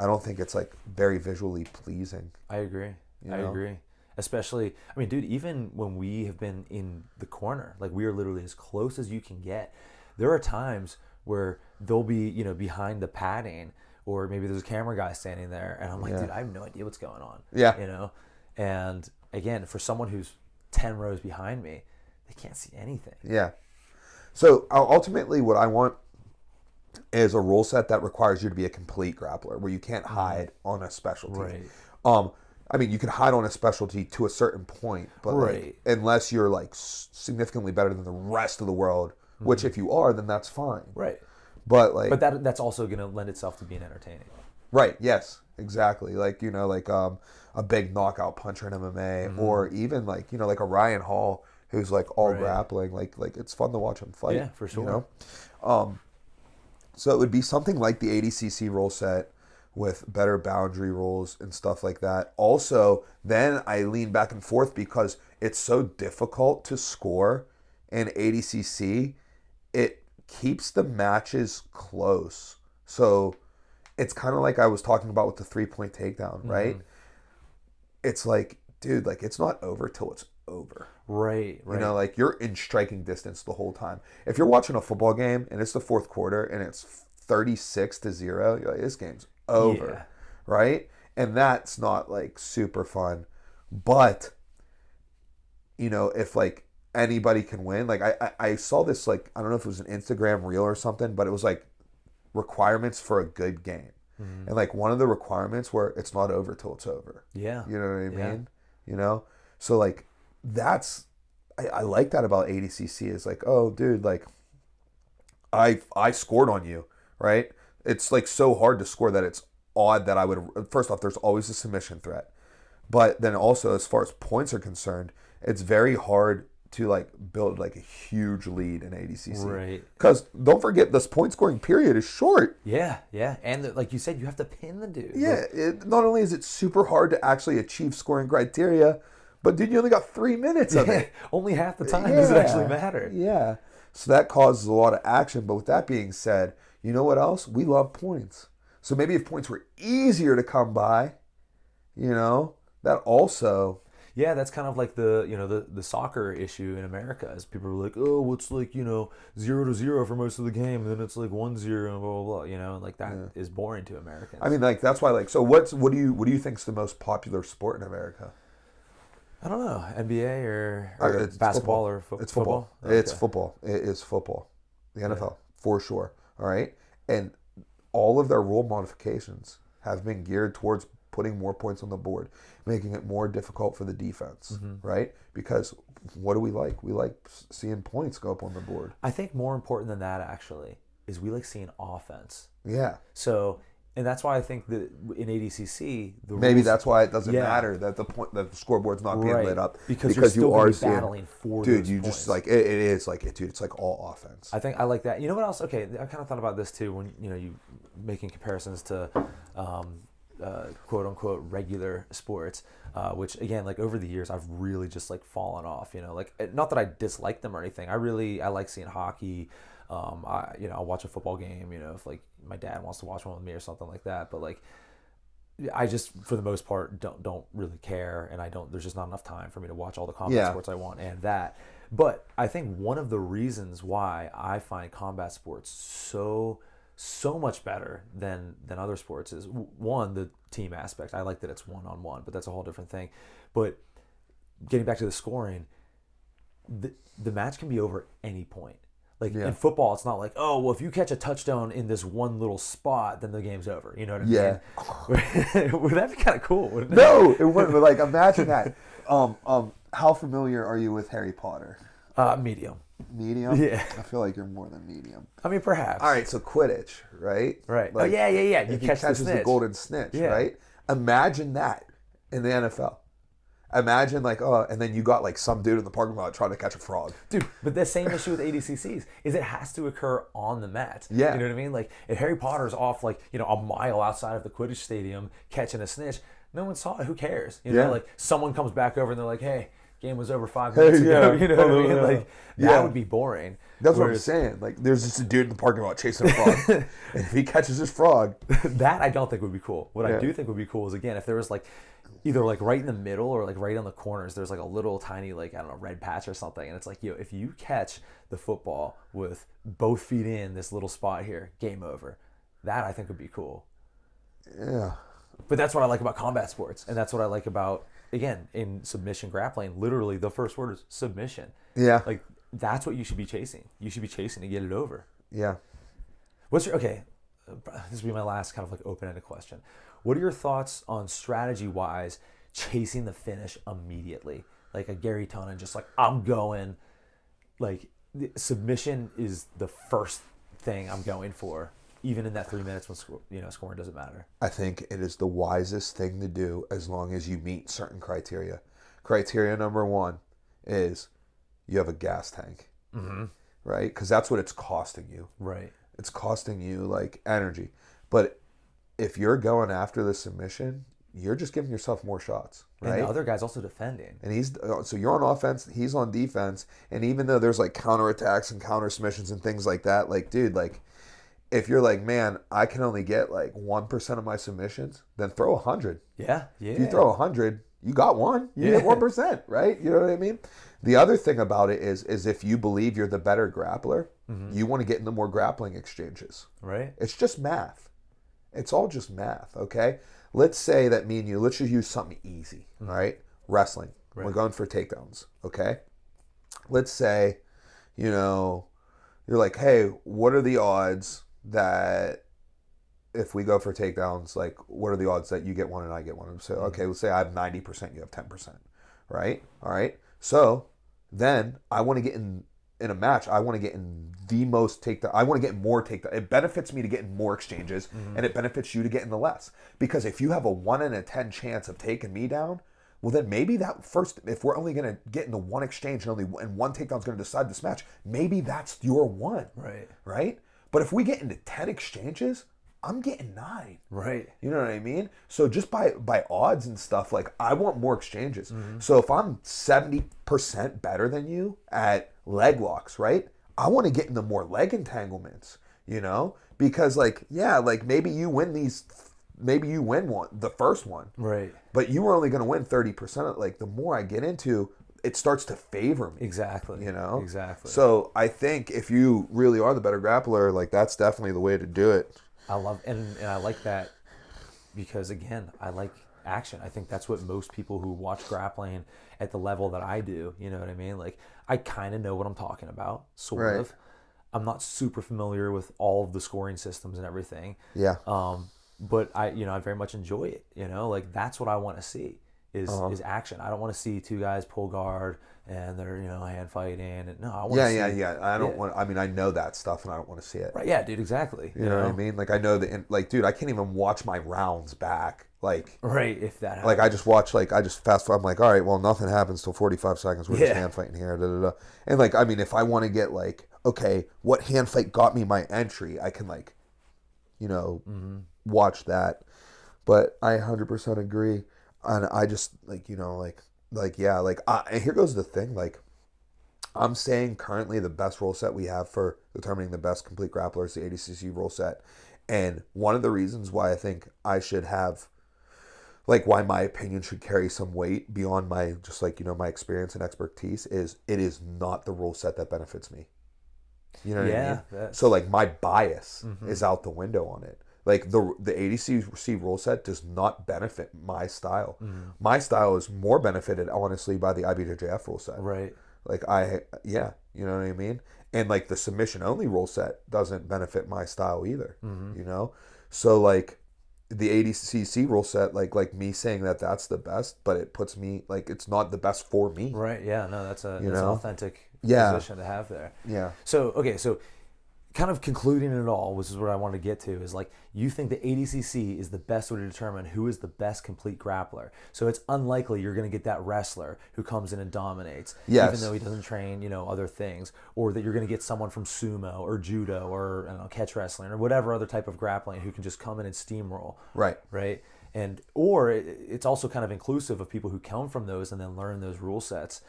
don't think it's like very visually pleasing. I agree. I agree. Especially, I mean, dude, even when we have been in the corner, like we are literally as close as you can get. There are times where they'll be, behind the padding, or maybe there's a camera guy standing there, and I'm like, dude, I have no idea what's going on. Yeah. And again, for someone who's 10 rows behind me, they can't see anything. Yeah. So ultimately what I want is a rule set that requires you to be a complete grappler where you can't hide on a specialty. I mean, you can hide on a specialty to a certain point, but like, unless you're like significantly better than the rest of the world, which if you are, then that's fine. But like, that's also going to lend itself to being entertaining. Right. Yes. Exactly. Like a big knockout puncher in MMA, or even like like a Ryan Hall who's like all Right. grappling. Like it's fun to watch him fight. Yeah, for sure. You know, so it would be something like the ADCC rule set with better boundary rules and stuff like that. Also, then I lean back and forth because it's so difficult to score in ADCC. It keeps the matches close. So it's kind of like I was talking about with the 3-point takedown, right? It's like, dude, like it's not over till it's over. Right. You know, like you're in striking distance the whole time. If you're watching a football game and it's the fourth quarter and it's 36-0, you're like, this game's over, Yeah. right? And that's not like super fun. But, you know, if like anybody can win, like I saw this, like, I don't know if it was an Instagram reel or something, but it was like requirements for a good game. And like one of the requirements were it's not over till it's over. Yeah. You know what I Yeah. mean? You know? So like that's I like that about ADCC is like, oh dude, like I scored on you, right? It's like so hard to score that it's odd that I would first off there's always a submission threat. But then also as far as points are concerned, it's very hard to like build like a huge lead in ADCC. Right. Because don't forget this point scoring period is short. Yeah. Yeah. And like you said, you have to pin the dude. Yeah, not only is it super hard to actually achieve scoring criteria, but dude, you only got 3 minutes of it. Only half the time does it actually matter. Yeah. So that causes a lot of action. But with that being said, you know what else? We love points. So maybe if points were easier to come by, you know, that also. Yeah, that's kind of like the soccer issue in America. Is people are like, oh, it's like 0-0 for most of the game, and then it's like 1-0 and blah blah blah. You know, and like that is boring to Americans. I mean, like that's why. Like, so what do you think is the most popular sport in America? I don't know, NBA or It's basketball football. or It's football. Okay. It's football. It is football. The NFL for sure. All right, and all of their rule modifications have been geared towards putting more points on the board, making it more difficult for the defense, right? Because what do we like? We like seeing points go up on the board. I think more important than that actually is we like seeing offense. Yeah. So, and that's why I think that in ADCC the Maybe rules, that's why it doesn't Yeah. matter that the scoreboard's not being Right. lit up Because you're still you gonna are be seeing, battling for dude. those You points. just like it is like it, dude. It's like all offense. I think I like that. You know what else? Okay, I kind of thought about this too when you making comparisons to quote unquote regular sports, which again, like over the years, I've really just like fallen off. You know, like not that I dislike them or anything. I like seeing hockey. I'll watch a football game. You know, if like my dad wants to watch one with me or something like that. But like, I just for the most part don't really care, and I don't. There's just not enough time for me to watch all the combat sports I want and that. But I think one of the reasons why I find combat sports so much better than other sports is one, the team aspect. I like that it's one-on-one, but that's a whole different thing. But getting back to the scoring, the match can be over any point. Like in football, it's not like, oh, well, if you catch a touchdown in this one little spot, then the game's over. You know what I mean? Would that be kind of cool? Wouldn't it? No, it wouldn't. But like, imagine that. How familiar are you with Harry Potter? Medium. Medium? Yeah. I feel like you're more than medium. I mean, perhaps. All right, so Quidditch, right? Right. Like, yeah. You if he catch catches the the snitch. golden snitch, Yeah. right? Imagine that in the NFL. Imagine like, and then you got like some dude in the parking lot trying to catch a frog. Dude, but the same issue with ADCCs is it has to occur on the mat. Yeah. You know what I mean? Like if Harry Potter's off like, a mile outside of the Quidditch stadium catching a snitch, no one saw it. Who cares? You know, like someone comes back over and they're like, hey, game was over 5 minutes ago. You know what I mean? Like that would be boring. That's what I'm saying. Like there's just a dude in the parking lot chasing a frog. And if he catches this frog. That I don't think would be cool. What I do think would be cool is, again, if there was like either like right in the middle or like right on the corners, there's like a little tiny, like, I don't know, red patch or something. And it's like, if you catch the football with both feet in this little spot here, game over. That I think would be cool. Yeah. But that's what I like about combat sports. And that's what I like about, again, in submission grappling, literally the first word is submission. Yeah. Like that's what you should be chasing. You should be chasing to get it over. Yeah. This will be my last kind of like open-ended question. What are your thoughts on strategy-wise chasing the finish immediately? Like a Gary Tonin, just like, I'm going. Like, submission is the first thing I'm going for, even in that 3 minutes when scoring doesn't matter. I think it is the wisest thing to do as long as you meet certain criteria. Criteria number one is you have a gas tank, Mm-hmm. right? Because that's what it's costing you. Right. It's costing you like energy. But if you're going after the submission, you're just giving yourself more shots, And the right? other guy's also defending. And he's so you're on offense, he's on defense, and even though there's like counterattacks and counter submissions and things like that, like dude, like if you're like, man, I can only get like 1% of my submissions, then throw 100. Yeah. Yeah. If you throw 100, you got one. You Yeah. get 1%, right? You know what I mean? The other thing about it is if you believe you're the better grappler, you want to get into more grappling exchanges. Right. It's just math. It's all just math, okay? Let's say that me and you, let's just use something easy, all right? Wrestling. Right. We're going for takedowns, okay? Let's say, you know, you're like, hey, what are the odds that if we go for takedowns, like, what are the odds that you get one and I get one? So, okay, let's say I have 90%, you have 10%, right? All right. So then I want to get in a match, I want to get in the most takedown. I want to get more takedown. It benefits me to get in more exchanges, and it benefits you to get in the less. Because if you have a 1 in a 10 chance of taking me down, well, then maybe that first, if we're only going to get into one exchange and one takedown is going to decide this match, maybe that's your one. Right. Right? But if we get into 10 exchanges, I'm getting 9. Right. You know what I mean? So just by odds and stuff, like I want more exchanges. So if I'm 70% better than you at leg locks, right? I want to get into more leg entanglements, you know? Because like, yeah, like maybe you win the first one, Right. but you were only going to win 30%. Like the more I get into, it starts to favor me. Exactly. You know? Exactly. So I think if you really are the better grappler, like that's definitely the way to do it. I love and I like that because again, I like action. I think that's what most people who watch grappling at the level that I do, you know what I mean? Like I kind of know what I'm talking about, sort Right. of. I'm not super familiar with all of the scoring systems and everything. Yeah. But I very much enjoy it, you know? Like that's what I want to see is action. I don't want to see two guys pull guard and they're, hand fighting and no, I want to see I don't want. I mean, I know that stuff, and I don't want to see it. Right, yeah, dude, exactly. You know what I mean? Like I know that. Like, dude, I can't even watch my rounds back. Like, right, if that happens. like I just fast forward. I'm like, all right, well, nothing happens till 45 seconds. We're just hand fighting here. Da, da, da. And like, I mean, if I want to get like, okay, what hand fight got me my entry? I can like, watch that. But I 100% agree, and I just like, and here goes the thing, like. I'm saying currently the best rule set we have for determining the best complete grappler is the ADCC rule set. And one of the reasons why I think I should have, like why my opinion should carry some weight beyond my, just like, my experience and expertise is it is not the rule set that benefits me. You know what I mean? So like my bias is out the window on it. Like the ADCC rule set does not benefit my style. My style is more benefited, honestly, by the IBJJF rule set. Right. Like you know what I mean? And like the submission only rule set doesn't benefit my style either, So like the ADCC rule set, like me saying that that's the best, but it puts me, like it's not the best for me. Right, yeah, no, that's an authentic position to have there. Yeah. So, okay, so kind of concluding it all, which is what I wanted to get to, is like you think the ADCC is the best way to determine who is the best complete grappler. So it's unlikely you're going to get that wrestler who comes in and dominates, even though he doesn't train, other things, or that you're going to get someone from sumo or judo or I don't know, catch wrestling or whatever other type of grappling who can just come in and steamroll. Right. Right. Or it's also kind of inclusive of people who come from those and then learn those rule sets.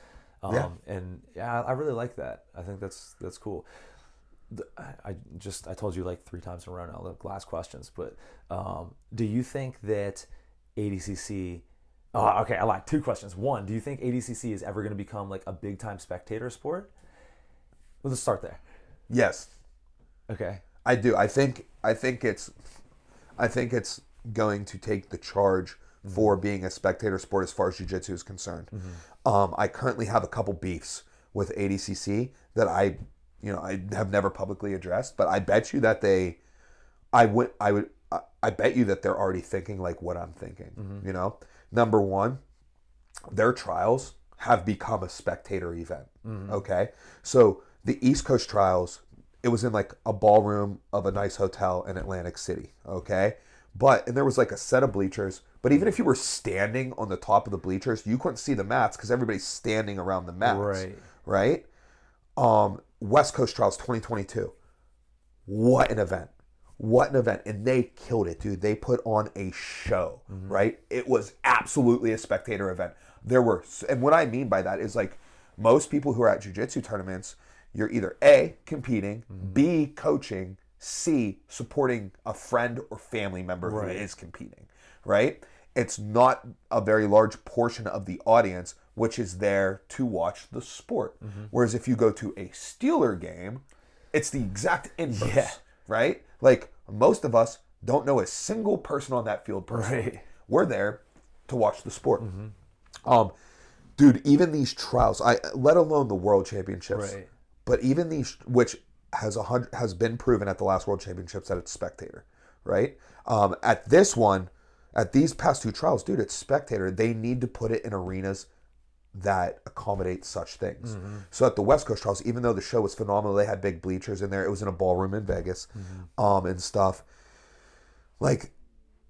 And I really like that. I think that's cool. I told you like 3 times in a row now the last questions, but do you think that ADCC okay, I lied. 2 questions. 1, do you think ADCC is ever going to become like a big time spectator sport? Well, let's start there. Yes. Okay. I do. I think it's going to take the charge for being a spectator sport as far as jiu-jitsu is concerned. I currently have a couple beefs with ADCC that I have never publicly addressed, but I bet you that I bet you that they're already thinking like what I'm thinking. Number one, their trials have become a spectator event. Okay, so the East Coast trials, it was in like a ballroom of a nice hotel in Atlantic City. Okay, and there was like a set of bleachers. But even if you were standing on the top of the bleachers, you couldn't see the mats because everybody's standing around the mats. Right. West Coast Trials 2022. What an event. What an event. And they killed it, dude. They put on a show, right? It was absolutely a spectator event. There were, and what I mean by that is like most people who are at jiu-jitsu tournaments, you're either A, competing, B, coaching, C, supporting a friend or family member who is competing, right? It's not a very large portion of the audience which is there to watch the sport. Whereas if you go to a Steeler game, it's the exact inverse, right? Like most of us don't know a single person on that field personally. Right. We're there to watch the sport. Dude, even these trials, let alone the World Championships, Right. but even these, which has been proven at the last World Championships that it's spectator, right? At this one, at these past two trials, dude, it's spectator. They need to put it in arenas that accommodate such things. So at the West Coast Trials, even though the show was phenomenal, they had big bleachers in there. It was in a ballroom in Vegas, and stuff. Like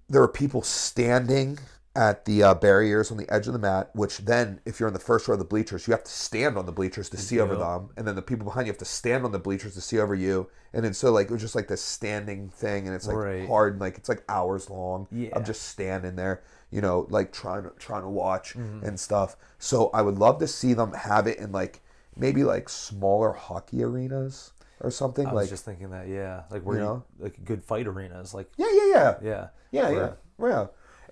there were people standing at the barriers on the edge of the mat, which then, if you're in the first row of the bleachers, you have to stand on the bleachers to see over them, and then the people behind you have to stand on the bleachers to see over you, and then so like it was just like this standing thing, and it's like hard, like it's like hours long of just standing there, you know, like trying to watch and stuff. So I would love to see them have it in like maybe like smaller hockey arenas or something. I like was just thinking that, like where you like good fight arenas, like yeah.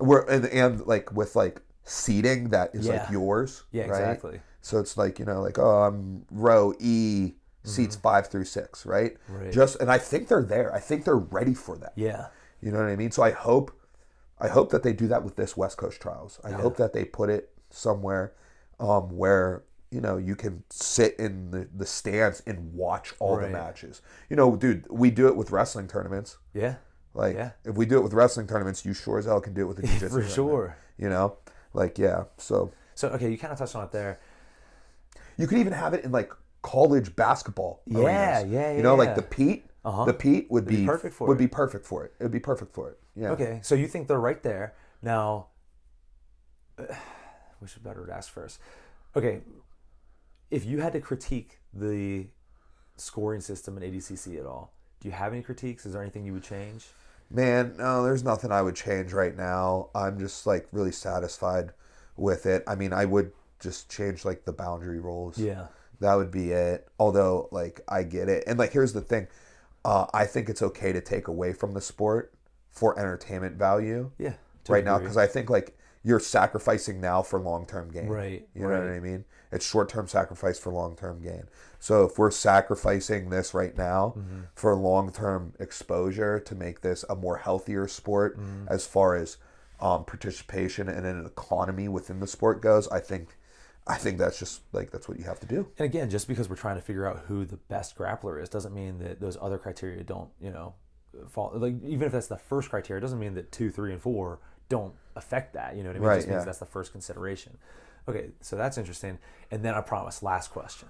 And like with like seating that is like yours, right? Exactly. So it's like, you know, like, oh, I'm row E, seats 5 through 6, right? And I think they're there. I think they're ready for that. Yeah. You know what I mean? So I hope that they do that with this West Coast Trials. I hope that they put it somewhere where, you know, you can sit in the stands and watch all the matches. You know, dude, we do it with wrestling tournaments. Yeah. Like, if we do it with wrestling tournaments, you sure as hell can do it with the jiu-jitsu For sure. You know? Like, yeah. So, okay, you kind of touched on it there. You could even have it in, like, college basketball arenas. You know, like the Pete. The Pete would be perfect for it. Would be perfect for it. It would be perfect for it. Yeah. Okay, so you think they're right there. Now, we should better ask first. Okay, if you had to critique the scoring system in ADCC at all, do you have any critiques? Is there anything you would change? Man, no, there's nothing I would change right now. I'm just like really satisfied with it. I mean, I would just change like the boundary rules. Yeah. That would be it. Although, like, I get it. And like, here's the thing. I think it's okay to take away from the sport for entertainment value. Yeah. Right now, because I think like you're sacrificing now for long-term gain. Right. You know what I mean? It's short-term sacrifice for long-term gain. So if we're sacrificing this right now for long-term exposure to make this a more healthier sport as far as participation and an economy within the sport goes, I think that's just like that's what you have to do. And again, just because we're trying to figure out who the best grappler is doesn't mean that those other criteria don't, you know, fall. Like even if that's the first criteria, it doesn't mean that 2, 3, and 4 don't affect that. You know what I mean? It just means that's the first consideration. Okay, so that's interesting. And then I promise, last question.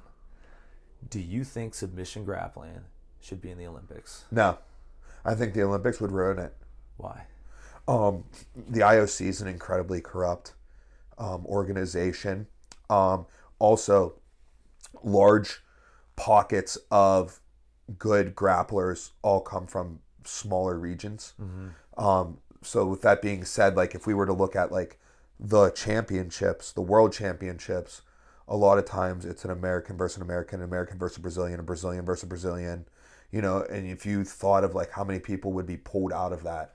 Do you think submission grappling should be in the Olympics? No. I think the Olympics would ruin it. Why? The IOC is an incredibly corrupt organization. Also, large pockets of good grapplers all come from smaller regions. So with that being said, like if we were to look at like the championships, the world championships, a lot of times it's an American versus American, American versus Brazilian, a Brazilian versus Brazilian, you know, and if you thought of like how many people would be pulled out of that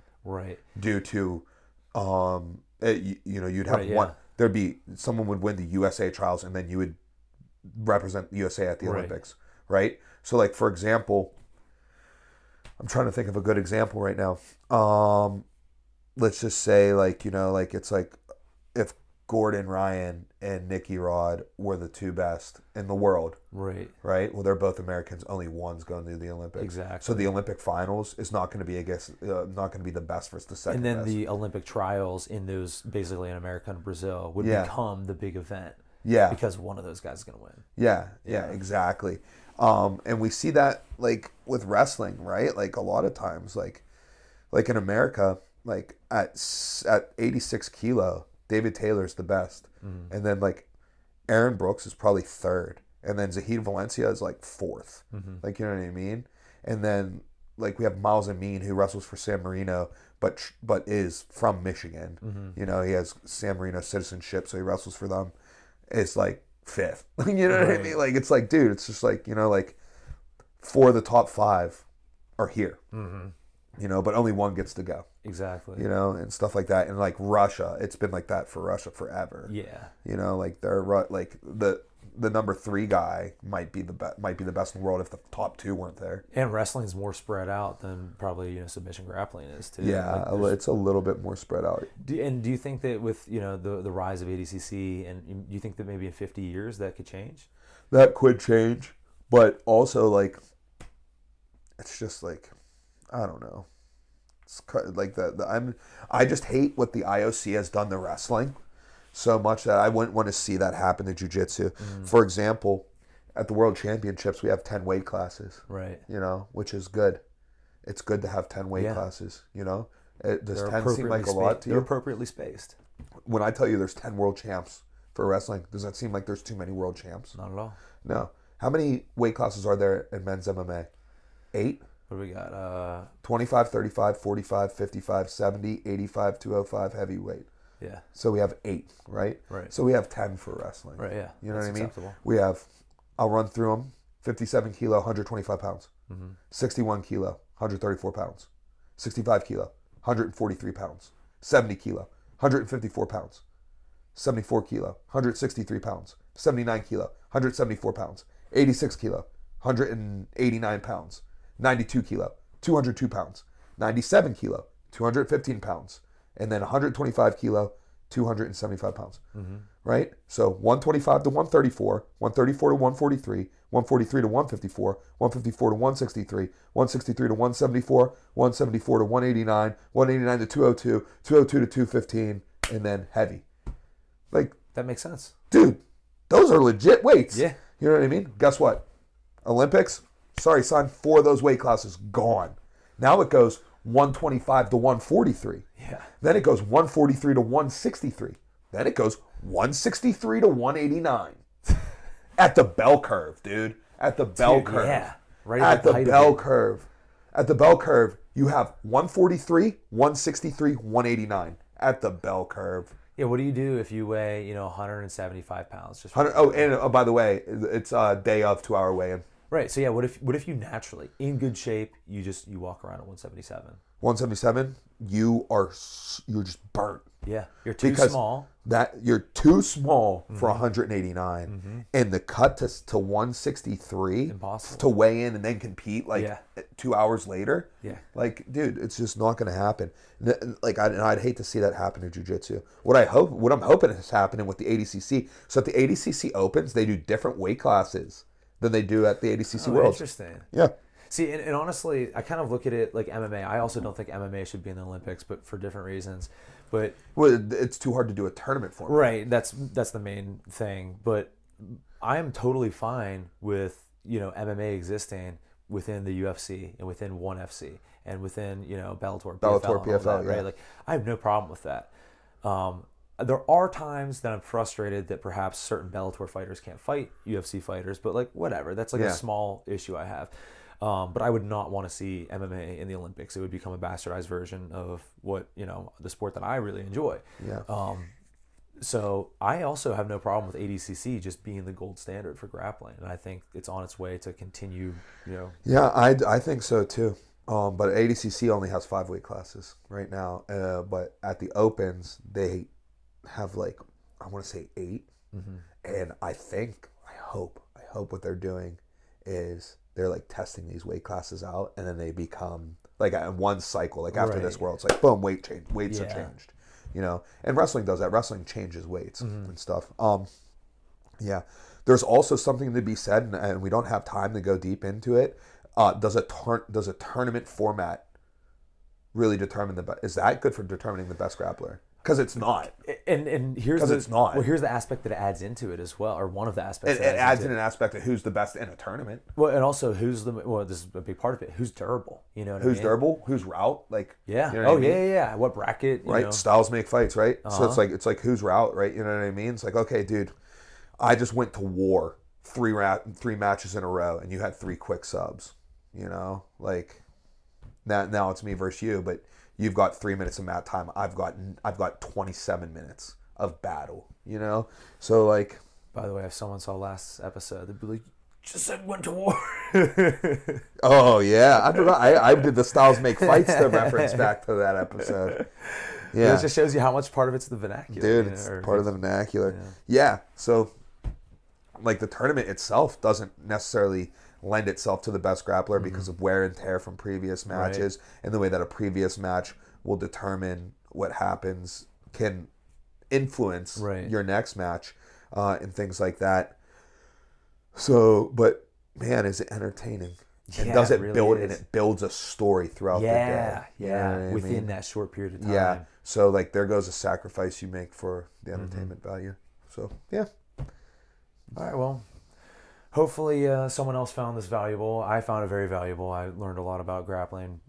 due to, you know, you'd have one, there'd be, someone would win the USA trials and then you would represent the USA at the Olympics, right? So like, for example, I'm trying to think of a good example right now. Let's just say like, you know, like it's like if Gordon Ryan and Nicky Rod were the two best in the world. Right. Well, they're both Americans. Only one's going to the Olympics. Exactly. So the Olympic finals is not going to be, I guess, not going to be the best versus the second best. And then the Olympic trials in those, basically in America and Brazil, would become the big event. Yeah. Because one of those guys is going to win. Yeah, exactly. And we see that like with wrestling, right? Like a lot of times, like in America, like at 86 kilo, David Taylor's the best. And then like Aaron Brooks is probably third. and then Zahid Valencia is like 4th. Like, you know what I mean? And then like we have Miles Amin, who wrestles for San Marino, but is from Michigan. You know, he has San Marino citizenship, so he wrestles for them. It's like 5th. You know what I mean? Like, it's like, dude, it's just like, you know, like 4 of the top 5 are here. You know, but only one gets to go. Exactly. You know, and stuff like that. And like Russia, it's been like that for Russia forever. Yeah. You know, like they're like the number 3 guy might be the best in the world if the top 2 weren't there. And wrestling's more spread out than probably, you know, submission grappling is too. Yeah, like it's a little bit more spread out. Do you think that with, you know, the rise of ADCC, and do you think that maybe in 50 years that could change? That could change, but also like it's just like, I don't know. It's like I just hate what the IOC has done to wrestling so much that I wouldn't want to see that happen to jiu-jitsu. For example, at the World Championships, we have 10 weight classes. Right. You know, which is good. It's good to have 10 weight classes, you know? Does 10 seem like a lot to you? They're appropriately spaced. When I tell you there's 10 world champs for wrestling, does that seem like there's too many world champs? Not at all. No. How many weight classes are there in men's MMA? 8? What do we got? 25, 35, 45, 55, 70, 85, 205 heavyweight. Yeah. So we have 8, right? Right. So we have 10 for wrestling. Right, yeah. You know what I mean? Acceptable. We have, I'll run through them, 57 kilo, 125 pounds. 61 kilo, 134 pounds. 65 kilo, 143 pounds. 70 kilo, 154 pounds. 74 kilo, 163 pounds. 79 kilo, 174 pounds. 86 kilo, 189 pounds. 92 kilo, 202 pounds. 97 kilo, 215 pounds. And then 125 kilo, 275 pounds. Right? So 125 to 134, 134 to 143, 143 to 154, 154 to 163, 163 to 174, 174 to 189, 189 to 202, 202 to 215, and then heavy. Like, that makes sense. Dude, those are legit weights. Yeah. You know what I mean? Guess what? Olympics, sorry, son, 4 of those weight classes gone. Now it goes 125 to 143. Yeah. Then it goes 143 to 163. Then it goes 163 to 189. At the bell curve, dude. At the bell curve. Yeah. Right at the bell curve. At the bell curve, you have 143, 163, 189. At the bell curve. Yeah, what do you do if you weigh, you know, 175 pounds? Just by the way, it's a day of 2-hour weigh-in. Right. So yeah, what if you naturally, in good shape, you walk around at 177? 177, you're just burnt. Yeah, you're too small. That you're too small for 189, and the cut to 163, impossible to weigh in and then compete 2 hours later. Yeah, like, dude, it's just not going to happen. Like, I'd hate to see that happen to jiu-jitsu. What I'm hoping is happening with the ADCC. So at the ADCC Opens, they do different weight classes than they do at the ADCC Worlds. Interesting. Yeah. See, and honestly, I kind of look at it like MMA. I also don't think MMA should be in the Olympics, but for different reasons. But it's too hard to do a tournament for. Right. That's the main thing. But I am totally fine with, you know, MMA existing within the UFC and within ONE FC and within, you know, Bellator, PFL, right? Like, I have no problem with that. There are times that I'm frustrated that perhaps certain Bellator fighters can't fight UFC fighters, but like, whatever. That's like a small issue I have. But I would not want to see MMA in the Olympics. It would become a bastardized version of what, you know, the sport that I really enjoy. Yeah. So I also have no problem with ADCC just being the gold standard for grappling, and I think it's on its way to continue. You know. Yeah, I think so too. But ADCC only has 5 weight classes right now. But at the Opens, they have like, I want to say 8, and I hope what they're doing is they're like testing these weight classes out, and then they become like in one cycle, like after this world, it's like boom, weights are changed, you know. And wrestling does that. Wrestling changes weights and stuff. Yeah, there's also something to be said, and we don't have time to go deep into it. Does a tournament format really determine is that good for determining the best grappler? Because it's not. And here's it's not. Well, here's the aspect that it adds into it as well, or one of the aspects. It adds in an aspect of who's the best in a tournament. Well, and also this is a big part of it. Who's durable? You know what I mean? Who's durable? Who's route? Like, yeah. You know yeah. What bracket? Right. Know? Styles make fights, right? So it's like who's route, right? You know what I mean? It's like, okay, dude, I just went to war three matches in a row and you had 3 quick subs, you know, like now it's me versus you, but you've got 3 minutes of mat time. I've got 27 minutes of battle, you know. So like, By the way, if someone saw last episode, they'd be like, "Just said went to war." oh yeah, I forgot. I did the Styles Make Fights to reference back to that episode. Yeah, It just shows you how much part of it's the vernacular, dude, you know, it's or part of the vernacular. Yeah, so like the tournament itself doesn't necessarily lend itself to the best grappler because of wear and tear from previous matches, and the way that a previous match will determine what happens can influence your next match, and things like that. So, but man, is it entertaining? And Yeah, does it it really build is. and it builds a story throughout the day? You know what I within mean? that short period of time. Yeah. So like there goes a sacrifice you make for the entertainment value. So yeah. All right, well, hopefully someone else found this valuable. I found it very valuable. I learned a lot about grappling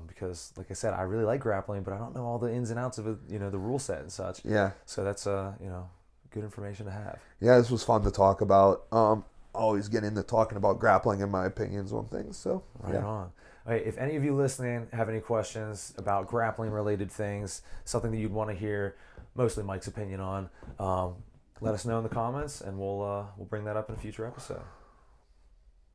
because, like I said, I really like grappling, but I don't know all the ins and outs of it, you know, the rule set and such. Yeah. So that's, you know, good information to have. Yeah, this was fun to talk about. Always get into talking about grappling and my opinions on things. So Right on. Okay, if any of you listening have any questions about grappling related things, something that you'd want to hear, mostly Mike's opinion on, let us know in the comments, and we'll bring that up in a future episode.